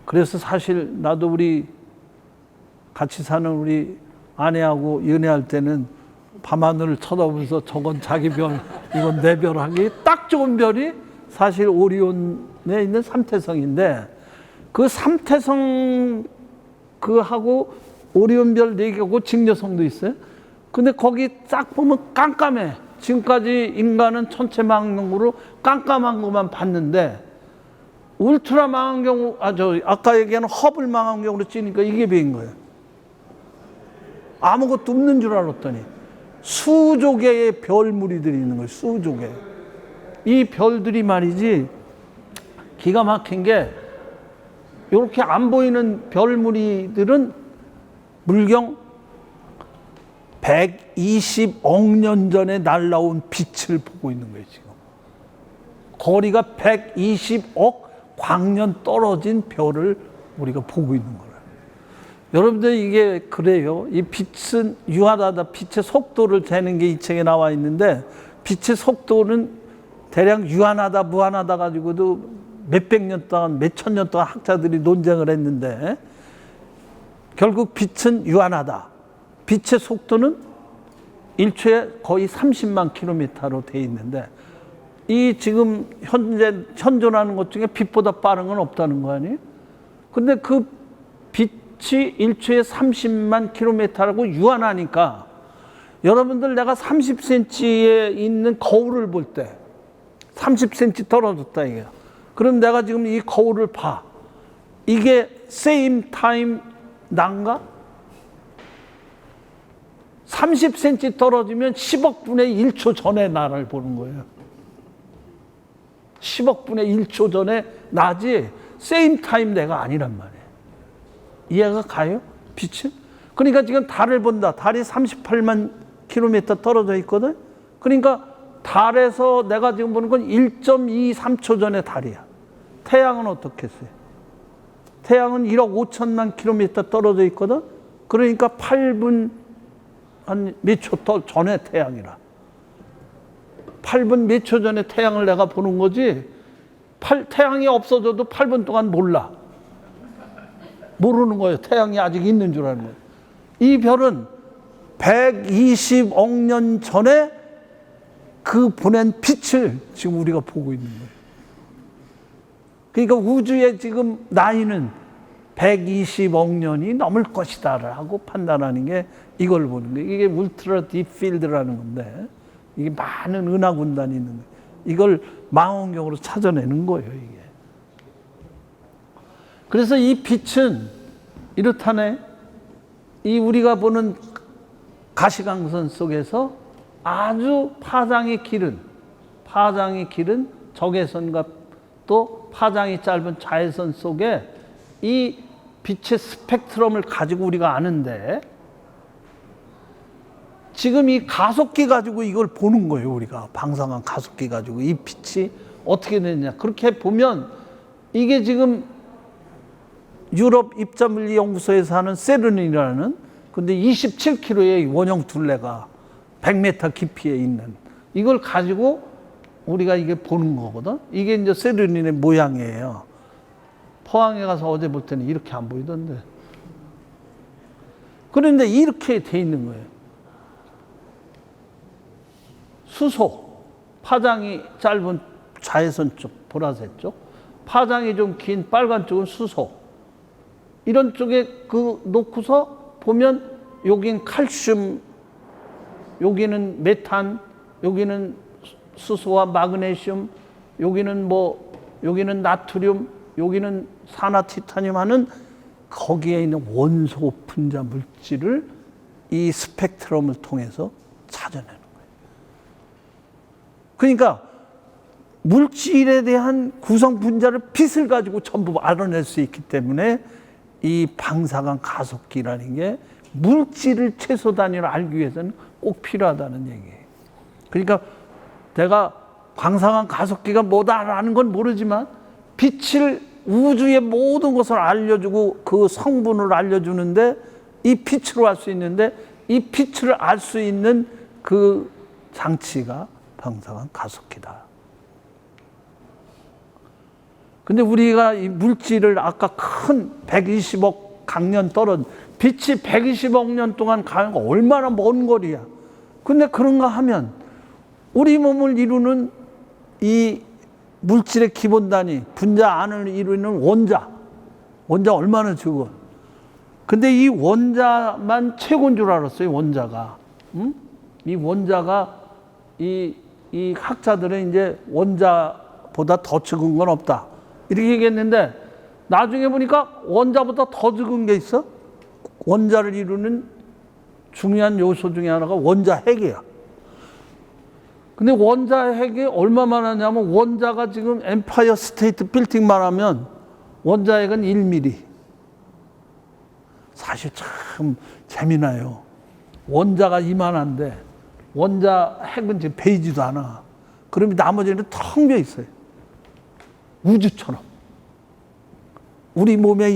그래서 사실 나도 우리 같이 사는 우리 아내하고 연애할 때는 밤하늘을 쳐다보면서 저건 자기 별, 이건 내 별 하기 딱 좋은 별이 사실 오리온에 있는 삼태성인데 그 삼태성 그하고 오리온별 4개고 직녀성도 있어요. 근데 거기 딱 보면 깜깜해. 지금까지 인간은 천체 망원경으로 깜깜한 것만 봤는데 울트라 망원경, 아까 얘기하는 허블 망원경으로 찍으니까 이게 변인 거예요. 아무것도 없는 줄 알았더니 수조 개의 별무리들이 있는 거예요. 수조 개. 이 별들이 말이지 기가 막힌 게 이렇게 안 보이는 별무리들은 물경 120억 년 전에 날라온 빛을 보고 있는 거예요, 지금. 거리가 120억 광년 떨어진 별을 우리가 보고 있는 거예요. 여러분들 이게 그래요. 이 빛은 유한하다. 빛의 속도를 재는 게 이 책에 나와 있는데 빛의 속도는 대략 유한하다, 무한하다 가지고도 몇백 년 동안, 몇천 년 동안 학자들이 논쟁을 했는데 결국 빛은 유한하다. 빛의 속도는 1초에 거의 30만 킬로미터로 돼 있는데 이 지금 현재 현존하는 것 중에 빛보다 빠른 건 없다는 거 아니에요? 근데 그 빛이 1초에 30만 킬로미터라고 유한하니까 여러분들 내가 30cm에 있는 거울을 볼 때 30cm 떨어졌다 이게. 그럼 내가 지금 이 거울을 봐. 이게 same time 난가? 30cm 떨어지면 10억 분의 1초 전에 나를 보는 거예요. 10억 분의 1초 전에 나지 same time 내가 아니란 말이에요. 이해가 가요? 빛은? 그러니까 지금 달을 본다. 달이 38만 킬로미터 떨어져 있거든. 그러니까 달에서 내가 지금 보는 건 1.23초 전에 달이야. 태양은 어떻게 했어요? 태양은 1억 5천만 킬로미터 떨어져 있거든. 그러니까 8분 한 몇 초 더 전에 태양이라. 8분 몇 초 전에 태양을 내가 보는 거지. 태양이 없어져도 8분 동안 몰라. 모르는 거예요. 태양이 아직 있는 줄 아는 거예요. 이 별은 120억 년 전에 그 보낸 빛을 지금 우리가 보고 있는 거예요. 그러니까 우주의 지금 나이는 120억 년이 넘을 것이다라고 판단하는 게 이걸 보는 거예요. 이게 울트라 딥필드라는 건데 이게 많은 은하 군단이 있는 거예요. 이걸 망원경으로 찾아내는 거예요, 이게. 그래서 이 빛은 이렇다네. 이 우리가 보는 가시광선 속에서 아주 파장이 길은 적외선과 또 파장이 짧은 자외선 속에 이 빛의 스펙트럼을 가지고 우리가 아는데 지금 이 가속기 가지고 이걸 보는 거예요. 우리가 방사광 가속기 가지고 이 빛이 어떻게 되느냐. 그렇게 보면 이게 지금 유럽 입자물리 연구소에서 하는 세르닌이라는 근데 27km의 원형 둘레가 100m 깊이에 있는 이걸 가지고 우리가 이게 보는 거거든. 이게 이제 세르닌의 모양이에요. 포항에 가서 어제 볼 때는 이렇게 안 보이던데. 그런데 이렇게 돼 있는 거예요. 수소, 파장이 짧은 자외선 쪽, 보라색 쪽, 파장이 좀 긴 빨간 쪽은 수소. 이런 쪽에 그 놓고서 보면 여긴 칼슘, 여기는 메탄, 여기는 수소와 마그네슘, 여기는 나트륨, 여기는 산화티타늄 하는 거기에 있는 원소 분자 물질을 이 스펙트럼을 통해서 찾아내는 거예요. 그러니까 물질에 대한 구성 분자를 빛을 가지고 전부 알아낼 수 있기 때문에 이 방사광 가속기라는 게 물질을 최소 단위로 알기 위해서는 꼭 필요하다는 얘기예요. 그러니까 내가 방사광 가속기가 뭐다라는 건 모르지만 빛을 우주의 모든 것을 알려주고 그 성분을 알려주는데 이 빛으로 알 수 있는데 이 빛을 알 수 있는 그 장치가 방사광 가속기다. 근데 우리가 이 물질을 아까 큰 120억 강년 떨어진 빛이 120억 년 동안 가는 거 얼마나 먼 거리야. 근데 그런가 하면 우리 몸을 이루는 이 물질의 기본 단위, 분자 안을 이루는 원자 얼마나 적어. 근데 이 원자만 최고인 줄 알았어요, 원자가. 응? 이 원자가 이 학자들은 이제 원자보다 더 적은 건 없다. 이렇게 얘기했는데 나중에 보니까 원자보다 더 적은 게 있어. 원자를 이루는 중요한 요소 중에 하나가 원자 핵이야. 근데 원자 핵이 얼마만 하냐면 원자가 지금 엠파이어 스테이트 빌딩만 하면 원자 핵은 1mm. 사실 참 재미나요. 원자가 이만한데 원자 핵은 지금 베이지도 않아. 그러면 나머지는 텅 비어 있어요. 우주처럼. 우리 몸에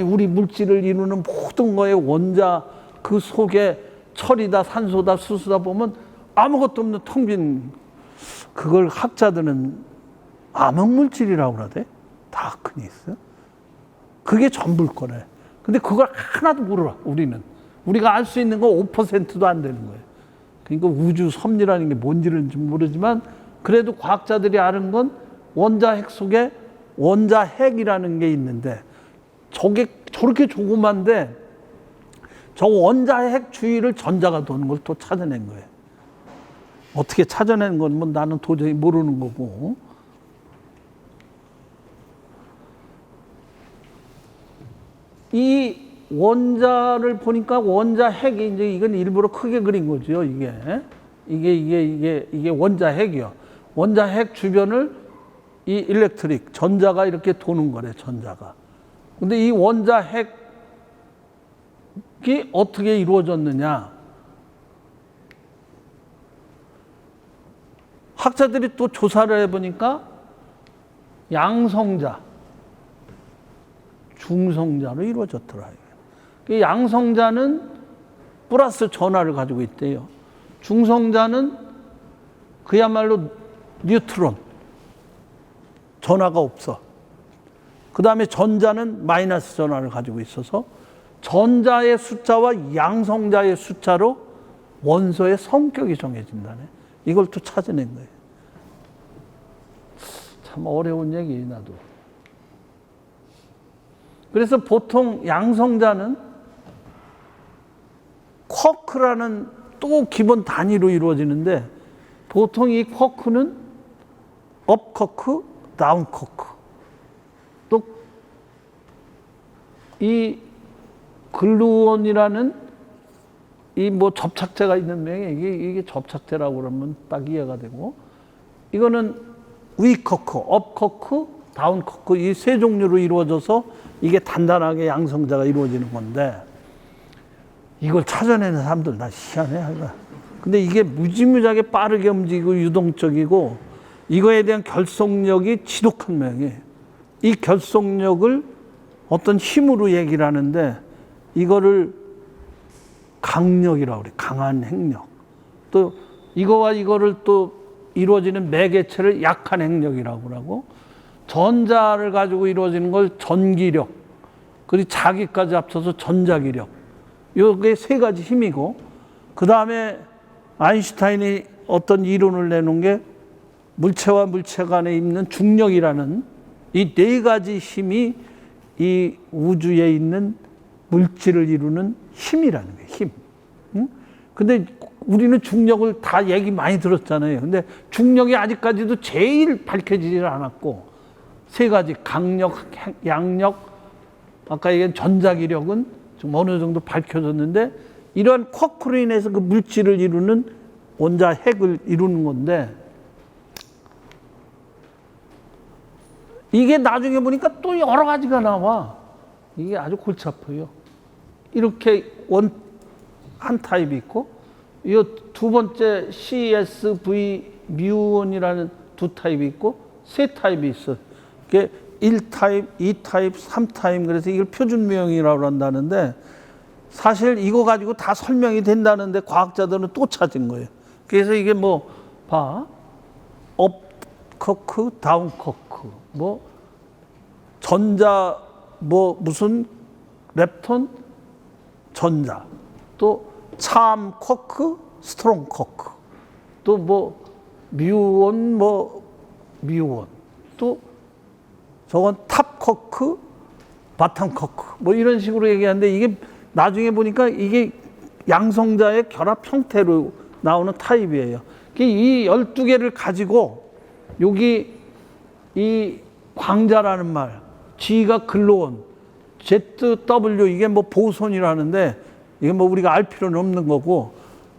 우리 물질을 이루는 모든 거에 원자 그 속에 철이다, 산소다, 수소다 보면 아무것도 없는 텅 빈, 그걸 학자들은 암흑물질이라고 그러대. 다크니 있어요. 그게 전부일 거래. 근데 그걸 하나도 몰라, 우리는. 우리가 알 수 있는 거 5%도 안 되는 거예요. 그러니까 우주 섭리라는 게 뭔지는 좀 모르지만 그래도 과학자들이 아는 건 원자핵 속에 원자핵이라는 게 있는데 저게 저렇게 조그만데 저 원자핵 주위를 전자가 도는 걸 또 찾아낸 거예요. 어떻게 찾아낸 건 뭐 나는 도저히 모르는 거고. 이 원자를 보니까 원자핵이 이제 이건 일부러 크게 그린 거죠. 이게 원자핵이요. 원자핵 주변을 이 일렉트릭 전자가 이렇게 도는 거래. 전자가. 근데 이 원자핵이 어떻게 이루어졌느냐? 학자들이 또 조사를 해보니까 양성자, 중성자로 이루어졌더라. 양성자는 플러스 전하를 가지고 있대요. 중성자는 그야말로 뉴트론, 전하가 없어. 그 다음에 전자는 마이너스 전하를 가지고 있어서 전자의 숫자와 양성자의 숫자로 원소의 성격이 정해진다네. 이걸 또 찾아낸 거예요. 참 어려운 얘기, 나도. 그래서 보통 양성자는 쿼크라는 또 기본 단위로 이루어지는데 보통 이 쿼크는 업 쿼크, 다운 쿼크. 또 이 글루온이라는 이 뭐 접착제가 있는 명에 이게 접착제라고 그러면 딱 이해가 되고, 이거는 위 쿼크, 업 쿼크, 다운 쿼크 이 세 종류로 이루어져서 이게 단단하게 양성자가 이루어지는 건데, 이걸 찾아내는 사람들 나 희한해. 근데 이게 무지무지하게 빠르게 움직이고 유동적이고 이거에 대한 결속력이 지독한 모양이에요. 이 결속력을 어떤 힘으로 얘기를 하는데 이거를 강력이라고 그래. 강한 핵력. 또 이거와 이거를 또 이루어지는 매개체를 약한 핵력이라고 하고, 전자를 가지고 이루어지는 걸 전기력, 그리고 자기까지 합쳐서 전자기력. 이게 세 가지 힘이고, 그 다음에 아인슈타인이 어떤 이론을 내놓은 게 물체와 물체 간에 있는 중력이라는 이 네 가지 힘이 이 우주에 있는 물질을 이루는 힘이라는 거예요. 힘. 응? 근데 우리는 중력을 다 얘기 많이 들었잖아요. 근데 중력이 아직까지도 제일 밝혀지질 않았고, 세 가지 강력, 양력, 아까 얘기한 전자기력은 좀 어느 정도 밝혀졌는데, 이러한 쿼크로 인해서 그 물질을 이루는 원자핵을 이루는 건데, 이게 나중에 보니까 또 여러 가지가 나와. 이게 아주 골치 아파요. 이렇게 한 타입이 있고, 이 두 번째 CSV 뮤온이라는 두 타입이 있고, 세 타입이 있어. 이게 1타입, 2타입, 3타입. 그래서 이걸 표준명이라고 한다는데, 사실 이거 가지고 다 설명이 된다는데 과학자들은 또 찾은 거예요. 그래서 이게 뭐, 업 커크, 다운 커크, 뭐, 전자, 뭐, 무슨 렙톤, 전자, 또 참 커크, 스트롱 커크, 또 뭐, 뮤온, 또 저건 탑 커크, 바텀 커크, 뭐 이런 식으로 얘기하는데, 이게 나중에 보니까 이게 양성자의 결합 형태로 나오는 타입이에요. 이 12개를 가지고 여기 이 광자라는 말, G가 글루온, ZW 이게 뭐 보손이라는데 이게 뭐 우리가 알 필요는 없는 거고,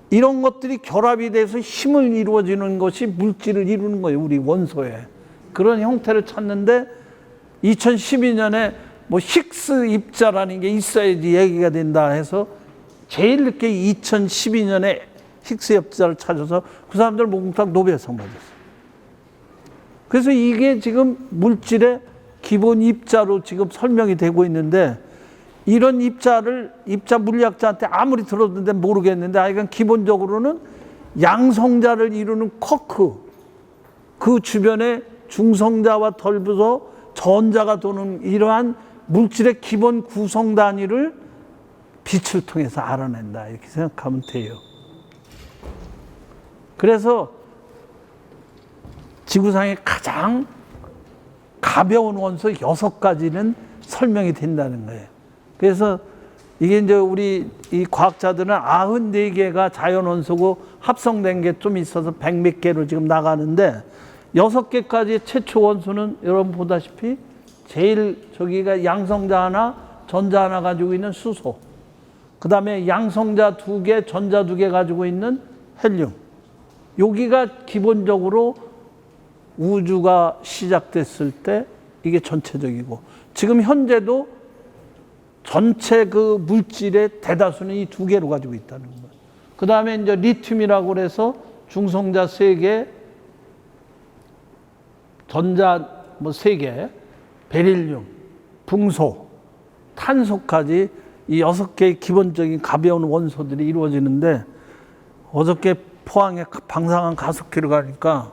이런 것들이 결합이 돼서 힘을 이루어지는 것이 물질을 이루는 거예요. 우리 원소에. 그런 형태를 찾는데 2012년에 뭐 힉스 입자라는 게 있어야지 얘기가 된다 해서 제일 늦게 2012년에 힉스 협자를 찾아서 그 사람들 몽땅 노벨상 받았어요. 그래서 이게 지금 물질의 기본 입자로 지금 설명이 되고 있는데, 이런 입자 물리학자한테 아무리 들었는데 모르겠는데, 하여간 기본적으로는 양성자를 이루는 쿼크, 그 주변에 중성자와 덜불어 전자가 도는 이러한 물질의 기본 구성 단위를 빛을 통해서 알아낸다, 이렇게 생각하면 돼요. 그래서 지구상의 가장 가벼운 원소 6가지는 설명이 된다는 거예요. 그래서 이게 이제 우리 이 과학자들은 94개가 자연 원소고 합성된 게 좀 있어서 100몇 개로 지금 나가는데, 6개까지의 최초 원소는 여러분 보다시피 제일 저기가 양성자 하나, 전자 하나 가지고 있는 수소. 그 다음에 양성자 2개, 전자 2개 가지고 있는 헬륨. 여기가 기본적으로 우주가 시작됐을 때 이게 전체적이고, 지금 현재도 전체 그 물질의 대다수는 이 2개로 가지고 있다는 거예요. 그 다음에 이제 리튬이라고 그래서 중성자 3개, 전자 3개, 베릴륨, 붕소, 탄소까지 이 6개의 기본적인 가벼운 원소들이 이루어지는데, 어저께 포항에 방사능 가속기를 가니까,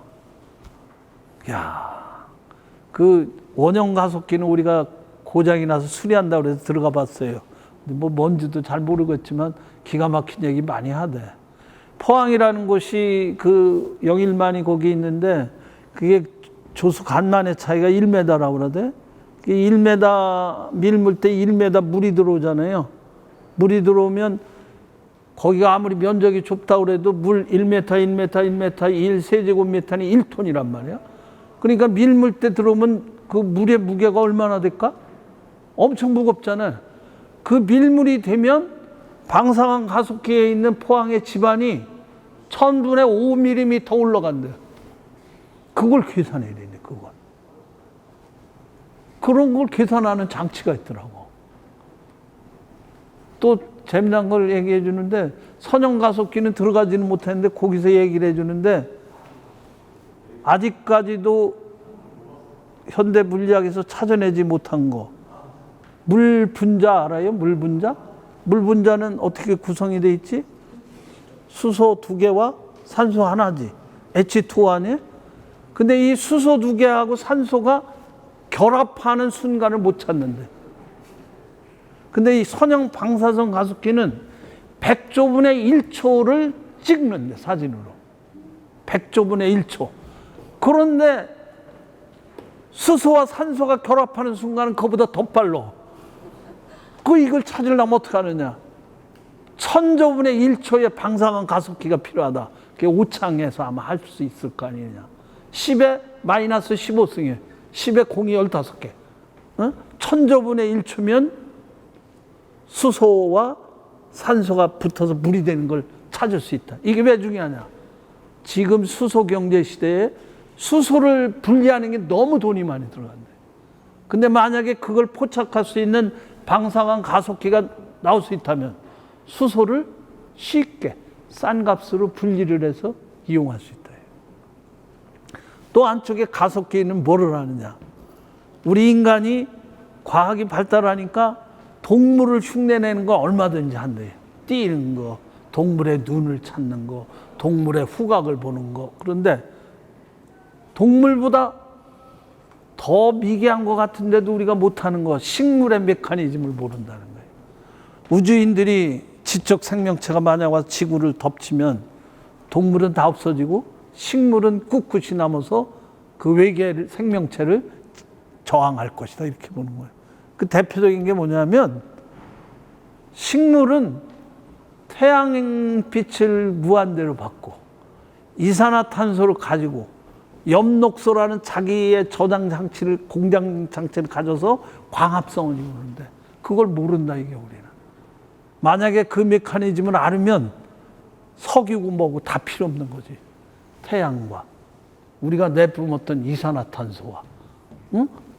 그 원형 가속기는 우리가 고장이 나서 수리한다고 해서 들어가 봤어요. 뭐 뭔지도 잘 모르겠지만 기가 막힌 얘기 많이 하대. 포항이라는 곳이 그 영일만이 거기 있는데, 그게 조수 간만의 차이가 1m라고 그러대. 1m 밀물 때 1m 물이 들어오잖아요. 물이 들어오면 거기가 아무리 면적이 좁다고 그래도 물 1m, 1세제곱미터는 1톤이란 말이야. 그러니까 밀물 때 들어오면 그 물의 무게가 얼마나 될까? 엄청 무겁잖아요. 그 밀물이 되면 방사능 가속기에 있는 포항의 지반이 1000분의 5mm 올라간대요. 그걸 계산해야 되네, 그걸. 그런 걸 계산하는 장치가 있더라고. 또 재미난 걸 얘기해 주는데, 선형 가속기는 들어가지는 못했는데 거기서 얘기를 해 주는데, 아직까지도 현대 물리학에서 찾아내지 못한 거, 물 분자 알아요? 물 분자? 물 분자는 어떻게 구성이 돼 있지? 수소 2개와 산소 하나지. H2O 아니에요? 근데 이 수소 2개하고 산소가 결합하는 순간을 못 찾는데, 근데 이 선형 방사선 가속기는 100조분의 1초를 찍는데, 사진으로 100조분의 1초. 그런데 수소와 산소가 결합하는 순간은 그보다 더 빨라. 이걸 찾으려면 어떻게 하느냐? 1000조분의 1초의 방사선 가속기가 필요하다. 그게 오창에서 아마 할 수 있을 거 아니냐. 10의 마이너스 15승에 10의 공이 15개. 1000조분의 1초면 수소와 산소가 붙어서 물이 되는 걸 찾을 수 있다. 이게 왜 중요하냐? 지금 수소 경제 시대에 수소를 분리하는 게 너무 돈이 많이 들어간대. 근데 만약에 그걸 포착할 수 있는 방사능 가속기가 나올 수 있다면 수소를 쉽게 싼 값으로 분리를 해서 이용할 수 있다. 또 한쪽에 가속기는 뭐를 하느냐? 우리 인간이 과학이 발달하니까 동물을 흉내내는 거 얼마든지 한대요. 뛰는 거, 동물의 눈을 찾는 거, 동물의 후각을 보는 거. 그런데 동물보다 더 미개한 것 같은데도 우리가 못하는 거, 식물의 메커니즘을 모른다는 거예요. 우주인들이 지적 생명체가 만약 와서 지구를 덮치면 동물은 다 없어지고 식물은 꿋꿋이 남아서 그 외계 생명체를 저항할 것이다, 이렇게 보는 거예요. 그 대표적인 게 뭐냐면, 식물은 태양빛을 무한대로 받고 이산화탄소를 가지고 엽록소라는 자기의 저장 장치를, 공장 장치를 가져서 광합성을 이루는데 그걸 모른다, 이게 우리는. 만약에 그 메커니즘을 알으면 석유고 뭐고 다 필요 없는 거지. 태양과 우리가 내뿜었던 이산화탄소와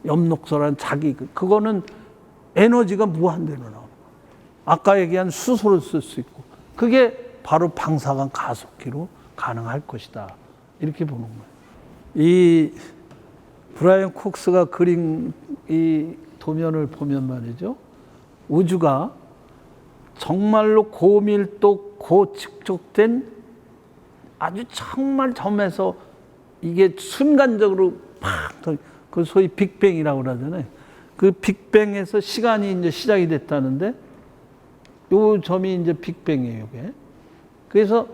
엽록소라는 자기, 그거는 에너지가 무한대로 나와. 아까 얘기한 수소를 쓸 수 있고, 그게 바로 방사선 가속기로 가능할 것이다. 이렇게 보는 거예요. 이 브라이언 콕스가 그린 이 도면을 보면 말이죠. 우주가 정말로 고밀도, 고축적된 아주 정말 점에서 이게 순간적으로 팍, 그 소위 빅뱅이라고 그러잖아요. 그 빅뱅에서 시간이 이제 시작이 됐다는데, 요 점이 이제 빅뱅이에요, 이게. 그래서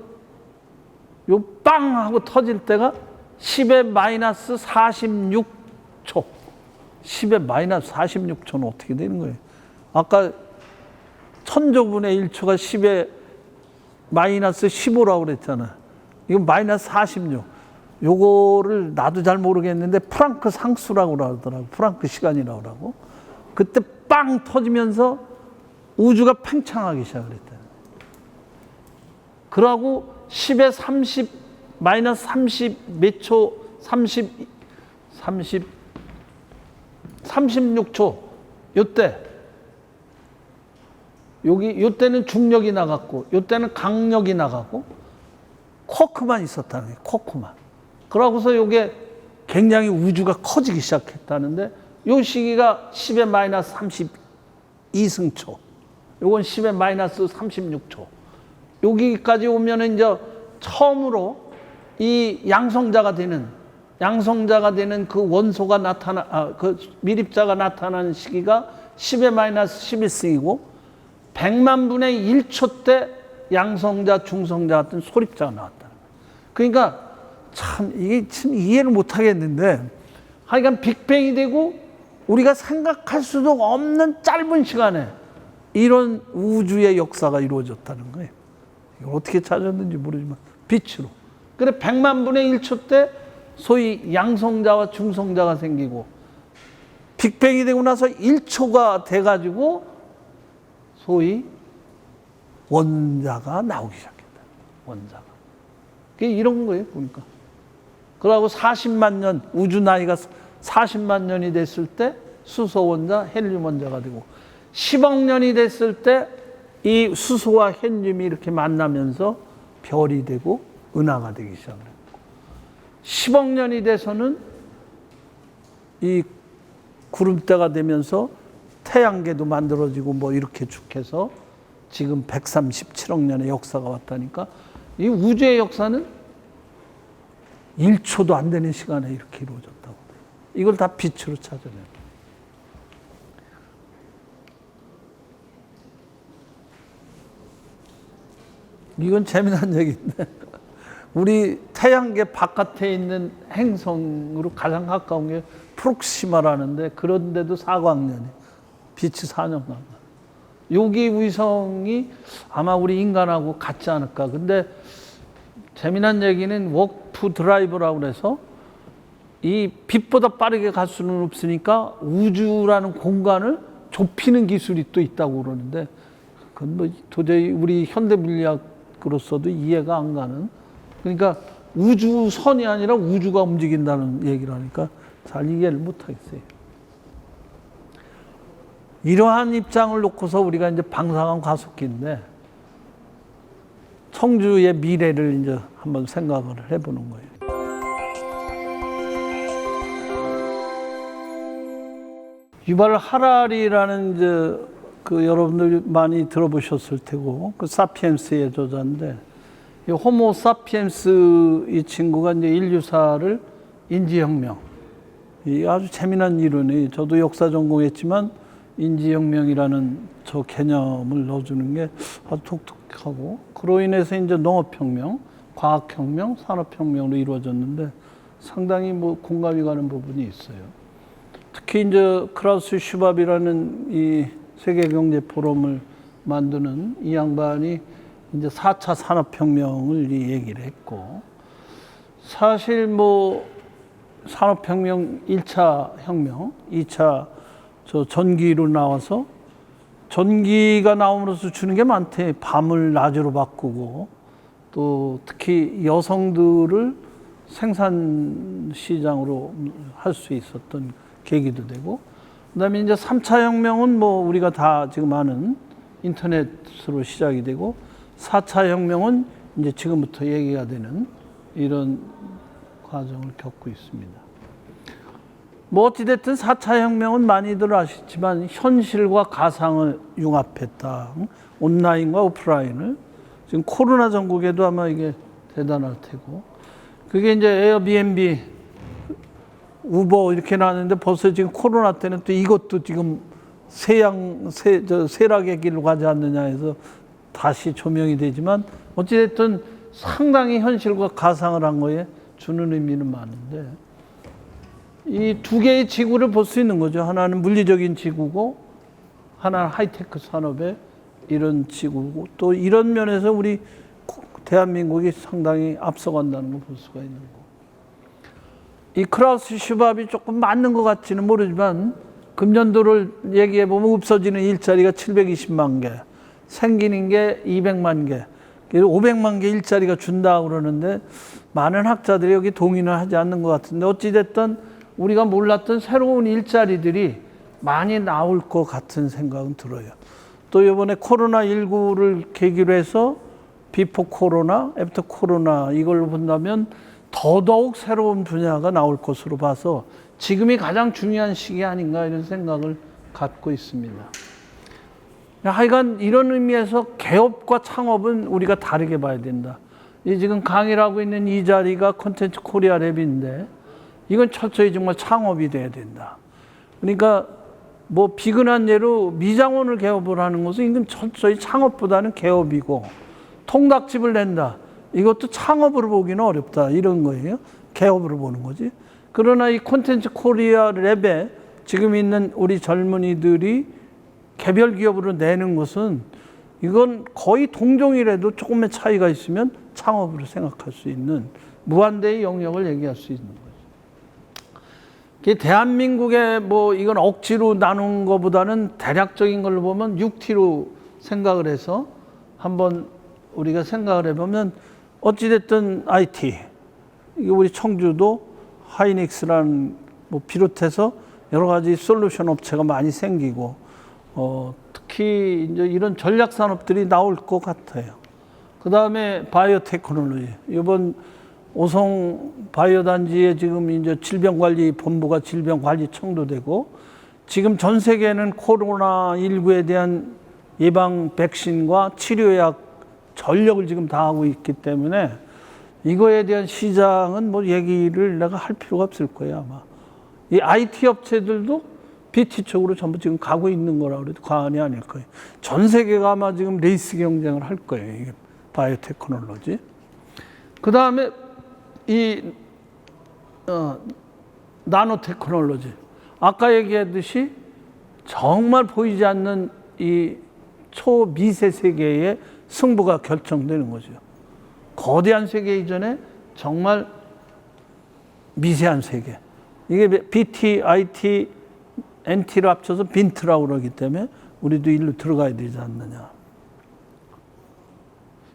요 빵 하고 터질 때가 10의 마이너스 46초. 10의 마이너스 46초는 어떻게 되는 거예요? 아까 천조분의 1초가 10의 마이너스 15라고 그랬잖아. 이건 마이너스 46. 요거를 나도 잘 모르겠는데 프랑크 상수라고 그러더라고. 프랑크 시간이라고 그러고. 그때 빵 터지면서 우주가 팽창하기 시작을 했다. 그러고 10의 30, 마이너스 30 몇 초, 36초. 요때. 요때는 중력이 나갔고, 요때는 강력이 나가고, 쿼크만 있었다는 거예요, 쿼크만. 그러고서 요게 굉장히 우주가 커지기 시작했다는데, 요 시기가 10의 마이너스 32승초. 요건 10의 마이너스 36초. 여기까지 오면은 이제 처음으로 이 양성자가 되는 그 원소가 그 미립자가 나타나는 시기가 10의 마이너스 11승이고, 100만 분의 1초 때 양성자, 중성자 같은 소립자가 나왔다. 그러니까 참 이게 참 이해를 못 하겠는데, 하여간 빅뱅이 되고 우리가 생각할 수도 없는 짧은 시간에 이런 우주의 역사가 이루어졌다는 거예요. 이걸 어떻게 찾았는지 모르지만 빛으로. 그래 100만 분의 1초 때 소위 양성자와 중성자가 생기고, 빅뱅이 되고 나서 1초가 돼가지고 소위 원자가 나오기 시작했다. 원자가. 그게 이런 거예요, 보니까. 그러고 40만 년, 우주 나이가 40만 년이 됐을 때 수소 원자, 헬륨 원자가 되고, 10억 년이 됐을 때 이 수소와 헬륨이 이렇게 만나면서 별이 되고 은하가 되기 시작을 했고, 10억 년이 돼서는 이 구름대가 되면서 태양계도 만들어지고 뭐 이렇게 쭉 해서 지금 137억 년의 역사가 왔다니까, 이 우주의 역사는 1초도 안 되는 시간에 이렇게 이루어졌다고. 이걸 다 빛으로 찾아내요. 이건 재미난 얘기인데, 우리 태양계 바깥에 있는 행성으로 가장 가까운 게 프록시마라는데, 그런데도 4광년이, 빛이 4년 가까워. 여기 위성이 아마 우리 인간하고 같지 않을까. 근데 재미난 얘기는 워프 드라이브라고 그래서, 이 빛보다 빠르게 갈 수는 없으니까 우주라는 공간을 좁히는 기술이 또 있다고 그러는데, 그건 뭐 도저히 우리 현대 물리학으로서도 이해가 안 가는. 그러니까 우주선이 아니라 우주가 움직인다는 얘기를 하니까 잘 이해를 못 하겠어요. 이러한 입장을 놓고서 우리가 이제 방사선 가속기인데, 청주의 미래를 이제 한번 생각을 해보는 거예요. 유발 하라리라는 이제 그 여러분들 많이 들어보셨을 테고, 그 사피엔스의 저자인데, 이 호모 사피엔스 이 친구가 이제 인류사를 인지혁명, 이 아주 재미난 이론이, 저도 역사 전공했지만 인지혁명이라는 저 개념을 넣어주는 게 아주 독특하고, 그로 인해서 이제 농업혁명, 과학혁명, 산업혁명으로 이루어졌는데 상당히 뭐 공감이 가는 부분이 있어요. 특히 이제 크라우스 슈밥이라는 이 세계 경제 포럼을 만드는 이 양반이 이제 4차 산업혁명을 얘기를 했고, 사실 뭐 산업혁명 1차 혁명, 2차 저 전기로 나와서, 전기가 나옴으로써 주는 게 많대. 밤을 낮으로 바꾸고, 또 특히 여성들을 생산 시장으로 할 수 있었던 계기도 되고, 그다음에 이제 3차 혁명은 뭐 우리가 다 지금 아는 인터넷으로 시작이 되고 4차 혁명은 이제 지금부터 얘기가 되는 이런 과정을 겪고 있습니다. 뭐 어찌됐든 4차 혁명은 많이들 아시지만 현실과 가상을 융합했다. 온라인과 오프라인을. 지금 코로나 전국에도 아마 이게 대단할 테고. 그게 이제 에어비앤비, 우버 이렇게 나왔는데 벌써 지금 코로나 때는 또 이것도 지금 쇠락의 길로 가지 않느냐 해서 다시 조명이 되지만 어찌됐든 상당히 현실과 가상을 한 거에 주는 의미는 많은데 이 두 개의 지구를 볼 수 있는 거죠. 하나는 물리적인 지구고 하나는 하이테크 산업의 이런 지구고 또 이런 면에서 우리 대한민국이 상당히 앞서간다는 걸 볼 수가 있는 거고 이 크라우스 슈밥이 조금 맞는 것 같지는 모르지만 금년도를 얘기해 보면 없어지는 일자리가 720만 개, 생기는 게 200만 개, 500만 개 일자리가 준다고 그러는데 많은 학자들이 여기 동의는 하지 않는 것 같은데 어찌됐든 우리가 몰랐던 새로운 일자리들이 많이 나올 것 같은 생각은 들어요. 또 이번에 코로나19를 계기로 해서 비포 코로나, 애프터 코로나 이걸 본다면 더더욱 새로운 분야가 나올 것으로 봐서 지금이 가장 중요한 시기 아닌가 이런 생각을 갖고 있습니다. 하여간 이런 의미에서 개업과 창업은 우리가 다르게 봐야 된다. 이 지금 강의를 하고 있는 이 자리가 콘텐츠 코리아 랩인데 이건 철저히 정말 창업이 돼야 된다. 그러니까 뭐 비근한 예로 미장원을 개업을 하는 것은 이건 철저히 창업보다는 개업이고 통닭집을 낸다. 이것도 창업으로 보기는 어렵다. 이런 거예요. 개업으로 보는 거지. 그러나 이 콘텐츠 코리아 랩에 지금 있는 우리 젊은이들이 개별 기업으로 내는 것은 이건 거의 동종이라도 조금의 차이가 있으면 창업으로 생각할 수 있는 무한대의 영역을 얘기할 수 있는 거죠. 대한민국의 뭐 이건 억지로 나눈 것보다는 대략적인 걸로 보면 6T로 생각을 해서 한번 우리가 생각을 해보면 어찌됐든 IT, 우리 청주도 하이닉스라는 뭐 비롯해서 여러 가지 솔루션 업체가 많이 생기고 특히 이제 이런 전략 산업들이 나올 것 같아요. 그 다음에 바이오 테크놀로지. 이번 오송 바이오 단지에 지금 이제 질병관리본부가 질병관리청도 되고 지금 전 세계는 코로나19에 대한 예방 백신과 치료약 전력을 지금 다하고 있기 때문에 이거에 대한 시장은 뭐 얘기를 내가 할 필요가 없을 거예요, 아마. 이 IT 업체들도 BT 쪽으로 전부 지금 가고 있는 거라고 해도 과언이 아닐 거예요. 전 세계가 아마 지금 레이스 경쟁을 할 거예요, 이게 바이오 테크놀로지. 그 다음에 이 나노 테크놀로지. 아까 얘기했듯이 정말 보이지 않는 이 초미세 세계의 승부가 결정되는 거죠. 거대한 세계 이전에 정말 미세한 세계. 이게 BT, IT, NT를 합쳐서 빈트라고 그러기 때문에 우리도 일로 들어가야 되지 않느냐.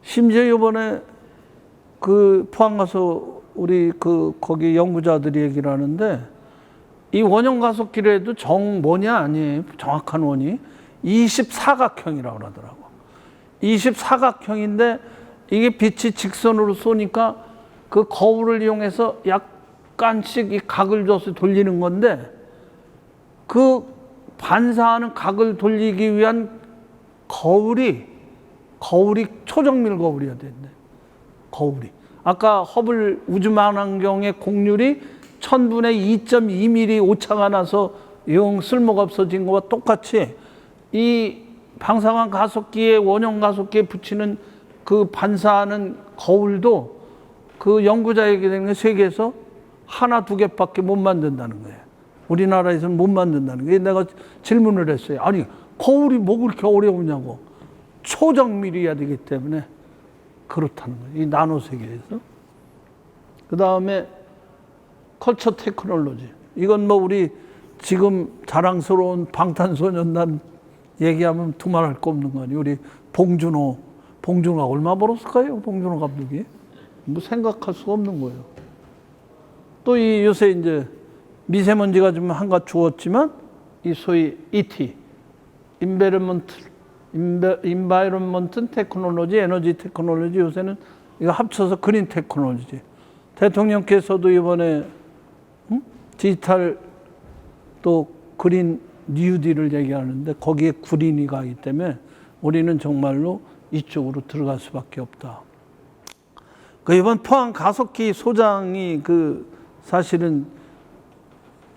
심지어 이번에 그 포항 가서 우리 거기 연구자들이 얘기를 하는데 이 원형 가속기에도 뭐냐 아니에요. 정확한 원이 24각형이라고 그러더라고. 24각형인데 이게 빛이 직선으로 쏘니까 그 거울을 이용해서 약간씩 이 각을 줘서 돌리는 건데 그 반사하는 각을 돌리기 위한 거울이 초정밀 거울이어야 된대. 거울이. 아까 허블 우주망원경의 공률이 1000분의 2.2mm 오차가 나서 영 쓸모가 없어진 것과 똑같이 이 방사광 가속기에 원형 가속기에 붙이는 그 반사하는 거울도 그 연구자 얘기되는 게 세계에서 하나 두 개밖에 못 만든다는 거예요. 우리나라에서는 못 만든다는 거예요. 내가 질문을 했어요. 아니 거울이 뭐 그렇게 어려우냐고. 초정밀이어야 되기 때문에 그렇다는 거예요. 이 나노 세계에서. 그 다음에 컬처 테크놀로지. 이건 뭐 우리 지금 자랑스러운 방탄소년단 얘기하면 두말할 거 없는 거 아니에요. 우리 봉준호가 얼마 벌었을까요? 봉준호 감독이. 뭐 생각할 수가 없는 거예요. 또 이 요새 이제 미세먼지가 좀 한가 주었지만 이 소위 ET, 인베르먼트 인바이런먼트 테크놀로지, 에너지 테크놀로지, 요새는 이거 합쳐서 그린 테크놀로지. 대통령께서도 이번에 디지털 또 그린 뉴딜을 얘기하는데 거기에 구린이 가기 때문에 우리는 정말로 이쪽으로 들어갈 수밖에 없다. 그 이번 포항 가속기 소장이 사실은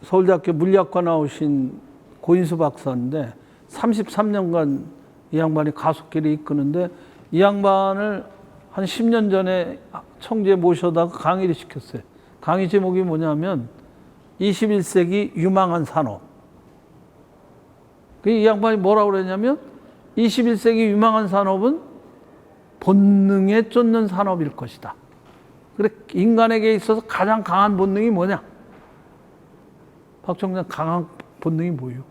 서울대학교 물리학과 나오신 고인수 박사인데 33년간 이 양반이 가속기를 이끄는데 이 양반을 한 10년 전에 청주에 모셔다가 강의를 시켰어요. 강의 제목이 뭐냐면 21세기 유망한 산업. 이 양반이 뭐라고 그랬냐면 21세기 유망한 산업은 본능에 쫓는 산업일 것이다. 그래, 인간에게 있어서 가장 강한 본능이 뭐냐? 박 총장, 강한 본능이 뭐예요?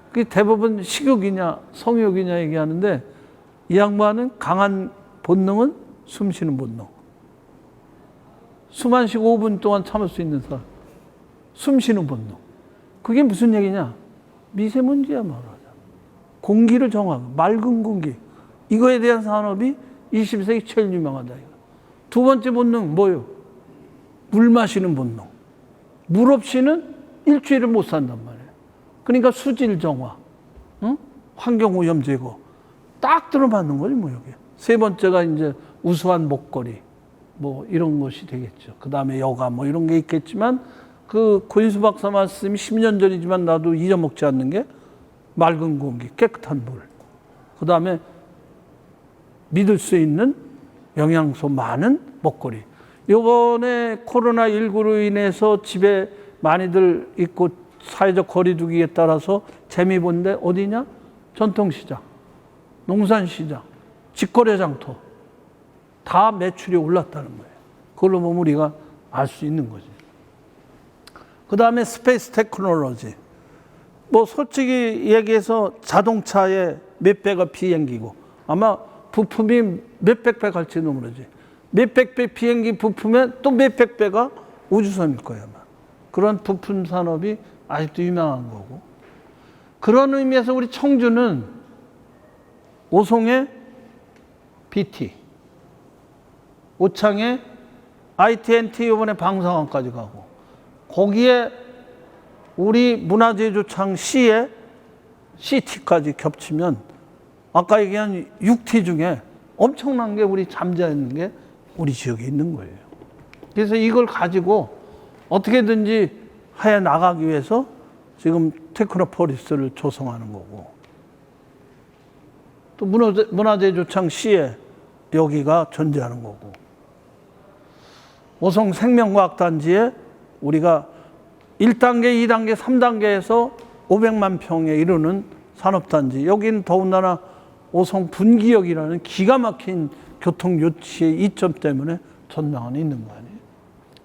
그게 대부분 식욕이냐 성욕이냐 얘기하는데 이 양반은 강한 본능은 숨 쉬는 본능. 숨 안 쉬고 5분 동안 참을 수 있는 사람. 숨 쉬는 본능. 그게 무슨 얘기냐? 미세먼지야 말하자. 공기를 정하고 맑은 공기. 이거에 대한 산업이 21세기 제일 유명하다. 두 번째 본능 뭐예요? 물 마시는 본능. 물 없이는 일주일을 못 산단 말이에요. 그러니까 수질 정화, 응? 환경 오염 제거 딱 들어맞는 거지 뭐 여기. 세 번째가 이제 우수한 먹거리 뭐 이런 것이 되겠죠. 그 다음에 여가 뭐 이런 게 있겠지만 그 고인수 박사 말씀이 10년 전이지만 나도 잊어먹지 않는 게 맑은 공기, 깨끗한 물. 그 다음에 믿을 수 있는 영양소 많은 먹거리. 이번에 코로나19로 인해서 집에 많이들 있고 사회적 거리두기에 따라서 재미 본데 어디냐? 전통시장, 농산시장, 직거래 장터 다 매출이 올랐다는 거예요. 그걸로 보면 우리가 알 수 있는 거지. 그 다음에 스페이스 테크놀로지. 뭐 솔직히 얘기해서 자동차에 몇 배가 비행기고 아마 부품이 몇백 배 갈지도 모르지. 몇백 배 비행기 부품에 또 몇백 배가 우주선일 거예요. 아마. 그런 부품 산업이 아직도 유명한 거고. 그런 의미에서 우리 청주는 오송에 BT, 오창에 ITNT 이번에 방사관까지 가고 거기에 우리 문화재조창 C에 CT까지 겹치면 아까 얘기한 6T 중에 엄청난 게 우리 잠재 있는 게 우리 지역에 있는 거예요. 그래서 이걸 가지고 어떻게든지 해 나가기 위해서 지금 테크노폴리스를 조성하는 거고 또 문화재조창 C에 여기가 존재하는 거고 오송 생명과학단지에 우리가 1단계, 2단계, 3단계에서 500만 평에 이르는 산업단지 여기는 더군다나 오송 분기역이라는 기가 막힌 교통 요치의 이점 때문에 전망은 있는 거 아니에요.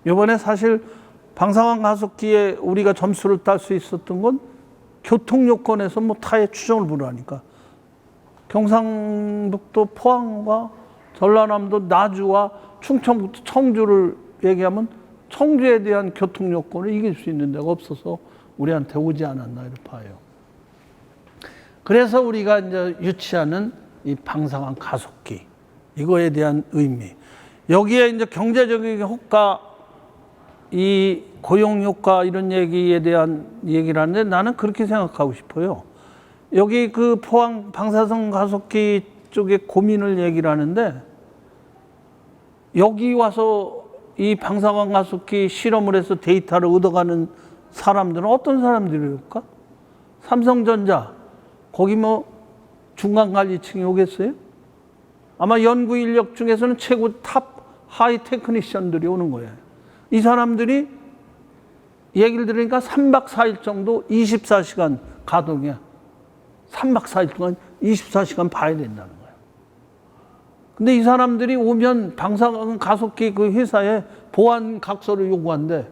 이번에 사실 방사관 가속기에 우리가 점수를 딸 수 있었던 건 교통 요건에서 뭐 타의 추정을 불허하니까 경상북도 포항과 전라남도 나주와 충청북도 청주를 얘기하면 청주에 대한 교통 요건을 이길 수 있는 데가 없어서 우리한테 오지 않았나 이렇게 봐요. 그래서 우리가 이제 유치하는 이 방사관 가속기 이거에 대한 의미 여기에 이제 경제적인 효과 이 고용 효과 이런 얘기에 대한 얘기를 하는데 나는 그렇게 생각하고 싶어요. 여기 그 포항 방사선 가속기 쪽에 고민을 얘기를 하는데 여기 와서 이 방사관 가속기 실험을 해서 데이터를 얻어가는 사람들은 어떤 사람들일까? 삼성전자 거기 뭐 중간관리층이 오겠어요? 아마 연구 인력 중에서는 최고 탑 하이 테크니션들이 오는 거예요. 이 사람들이 얘기를 들으니까 3박 4일 정도 24시간 가동이야. 3박 4일 동안 24시간 봐야 된다는 거예요. 근데 이 사람들이 오면 방사선 가속기 그 회사에 보안 각서를 요구한대.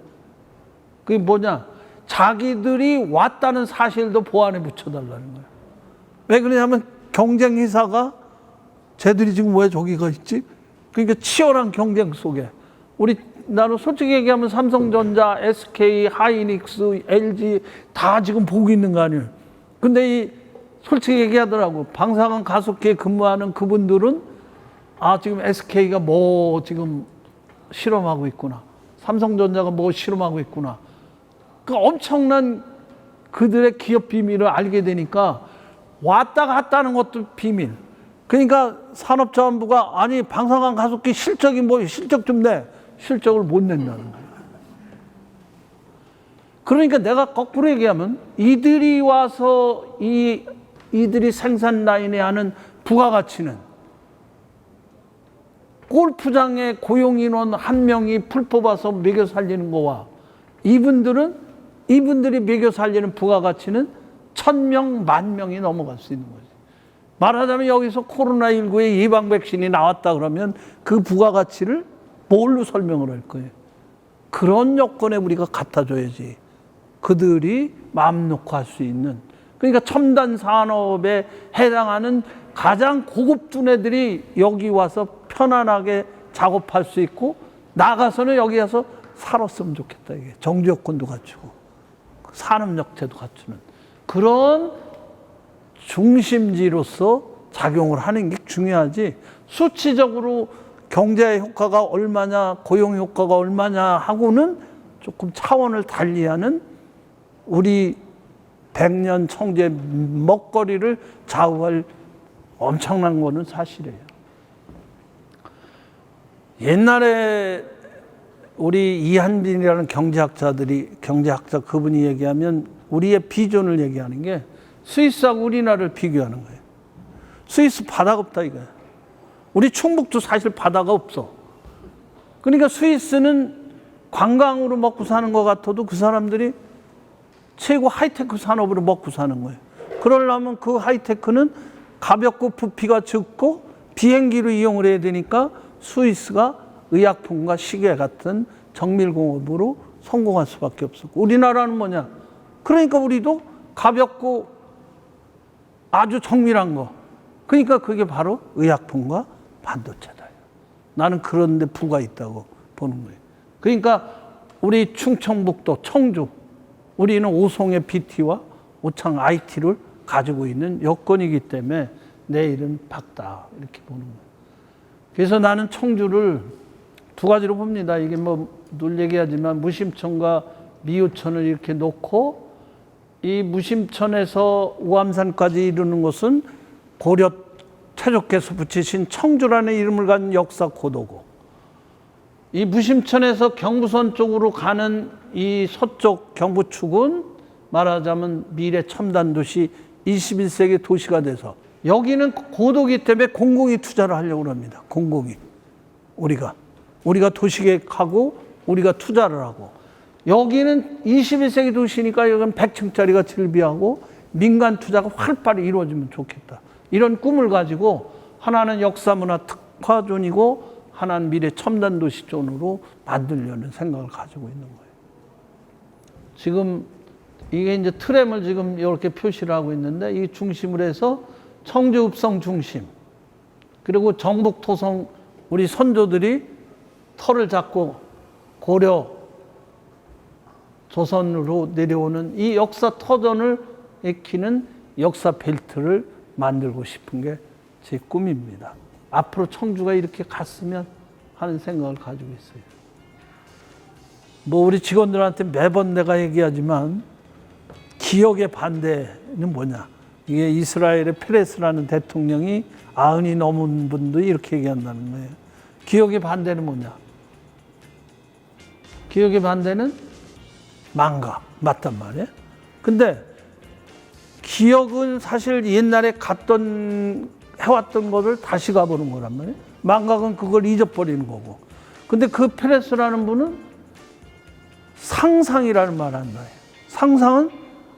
그게 뭐냐? 자기들이 왔다는 사실도 보안에 붙여달라는 거예요. 왜 그러냐면 경쟁 회사가 쟤들이 지금 왜 저기가 있지? 그러니까 치열한 경쟁 속에 나는 솔직히 얘기하면 삼성전자, SK, 하이닉스, LG 다 지금 보고 있는 거 아니에요. 근데 이 솔직히 얘기하더라고. 방사능 가속기에 근무하는 그분들은 지금 SK가 뭐 지금 실험하고 있구나. 삼성전자가 뭐 실험하고 있구나. 그 엄청난 그들의 기업 비밀을 알게 되니까 왔다 갔다 하는 것도 비밀. 그러니까 산업자원부가 아니 방사능 가속기 실적이 뭐 실적 좀 내. 실적을 못 낸다는 거예요. 그러니까 내가 거꾸로 얘기하면 이들이 와서 이들이 생산 라인에 하는 부가가치는 골프장에 고용인원 한 명이 풀 뽑아서 먹여 살리는 거와 이분들이 먹여 살리는 부가가치는 1000명, 10,000명이 넘어갈 수 있는 거지. 말하자면 여기서 코로나19의 예방 백신이 나왔다 그러면 그 부가가치를 뭘로 설명을 할 거예요? 그런 여건에 우리가 갖다줘야지. 그들이 마음 놓고 할 수 있는. 그러니까 첨단 산업에 해당하는 가장 고급 두뇌들이 여기 와서 편안하게 작업할 수 있고 나가서는 여기 와서 살았으면 좋겠다. 이게 정주 여건도 갖추고 산업역체도 갖추는 그런 중심지로서 작용을 하는 게 중요하지. 수치적으로 경제 효과가 얼마냐, 고용 효과가 얼마냐 하고는 조금 차원을 달리하는 우리 100년 청주의 먹거리를 좌우할 엄청난 거는 사실이에요. 옛날에 우리 이한빈이라는 경제학자 그분이 얘기하면 우리의 비전을 얘기하는 게 스위스하고 우리나라를 비교하는 거예요. 스위스 바다가 없다 이거야. 우리 충북도 사실 바다가 없어. 그러니까 스위스는 관광으로 먹고 사는 것 같아도 그 사람들이 최고 하이테크 산업으로 먹고 사는 거예요. 그러려면 그 하이테크는 가볍고 부피가 적고 비행기로 이용을 해야 되니까 스위스가 의약품과 시계 같은 정밀공업으로 성공할 수밖에 없었고 우리나라는 뭐냐? 그러니까 우리도 가볍고 아주 정밀한 거. 그러니까 그게 바로 의약품과 반도체다. 나는 그런 데 부가 있다고 보는 거예요. 그러니까 우리 충청북도 청주 우리는 오송의 BT와 오창 IT를 가지고 있는 여건이기 때문에 내일은 밝다 이렇게 보는 거예요. 그래서 나는 청주를 두 가지로 봅니다. 이게 뭐 늘 얘기하지만 무심천과 미우천을 이렇게 놓고 이 무심천에서 우암산까지 이르는 것은 고려 태조께서 붙이신 청주라는 이름을 가진 역사 고도고 이 무심천에서 경부선 쪽으로 가는 이 서쪽 경부축은 말하자면 미래 첨단 도시 21세기 도시가 돼서 여기는 고도기 때문에 공공이 투자를 하려고 합니다. 공공이. 우리가 도시계획하고 우리가 투자를 하고 여기는 21세기 도시니까 여기는 100층짜리가 즐비하고 민간 투자가 활발히 이루어지면 좋겠다. 이런 꿈을 가지고 하나는 역사문화 특화존이고 하나는 미래 첨단 도시존으로 만들려는 생각을 가지고 있는 거예요. 지금 이게 이제 트램을 지금 이렇게 표시를 하고 있는데 이 중심으로 해서 청주 읍성 중심 그리고 정북 토성 우리 선조들이 터를 잡고 고려 조선으로 내려오는 이 역사 터전을 익히는 역사 벨트를 만들고 싶은 게 제 꿈입니다. 앞으로 청주가 이렇게 갔으면 하는 생각을 가지고 있어요. 뭐 우리 직원들한테 매번 내가 얘기하지만 기억의 반대는 뭐냐? 이게 이스라엘의 페레스라는 대통령이 90이 넘은 분도 이렇게 얘기한다는 거예요. 기억의 반대는 뭐냐? 기억의 반대는 망각, 맞단 말이에요. 근데 기억은 사실 옛날에 해왔던 것을 다시 가보는 거란 말이에요. 망각은 그걸 잊어버리는 거고. 근데 그 페레스라는 분은 상상이라는 말을 한다. 상상은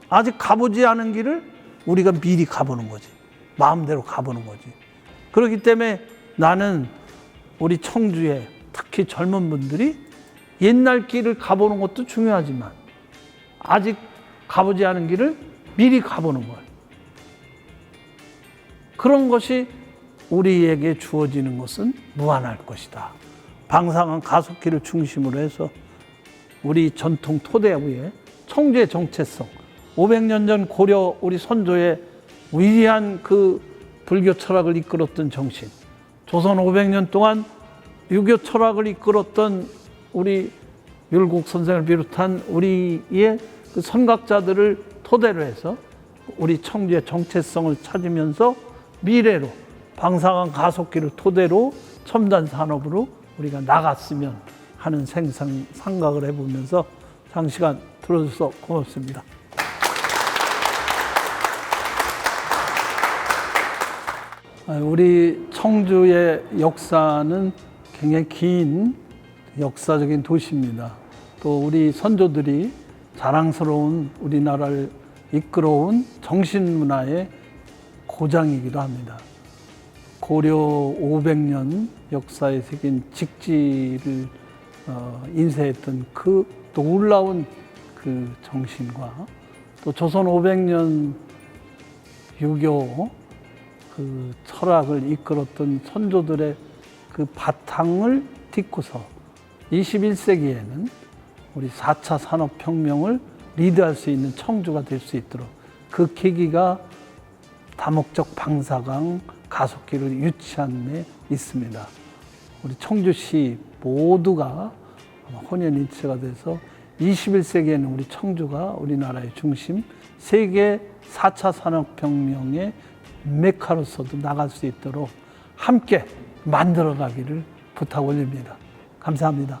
아직 가보지 않은 길을 우리가 미리 가보는 거지. 마음대로 가보는 거지. 그렇기 때문에 나는 우리 청주에 특히 젊은 분들이 옛날 길을 가보는 것도 중요하지만 아직 가보지 않은 길을 미리 가보는 거예요. 그런 것이 우리에게 주어지는 것은 무한할 것이다. 방사능 가속기를 중심으로 해서 우리 전통 토대 위에 청주의 정체성, 500년 전 고려 우리 선조의 위대한 그 불교 철학을 이끌었던 정신, 조선 500년 동안 유교 철학을 이끌었던 우리 율곡 선생을 비롯한 우리의 그 선각자들을 토대로 해서 우리 청주의 정체성을 찾으면서 미래로 방사강 가속기를 토대로 첨단 산업으로 우리가 나갔으면 하는 생각을 해보면서 장시간 들어줘서 고맙습니다. 우리 청주의 역사는 굉장히 긴 역사적인 도시입니다. 또 우리 선조들이 자랑스러운 우리나라를 이끌어온 정신문화의 고장이기도 합니다. 고려 500년 역사에 새긴 직지를 인쇄했던 그 놀라운 그 정신과 또 조선 500년 유교 그 철학을 이끌었던 선조들의 그 바탕을 딛고서 21세기에는 우리 4차 산업혁명을 리드할 수 있는 청주가 될 수 있도록 그 계기가 다목적 방사강 가속기를 유치한 데 있습니다. 우리 청주시 모두가 혼연일체가 돼서 21세기에는 우리 청주가 우리나라의 중심, 세계 4차 산업혁명의 메카로서도 나갈 수 있도록 함께 만들어가기를 부탁 올립니다. 감사합니다.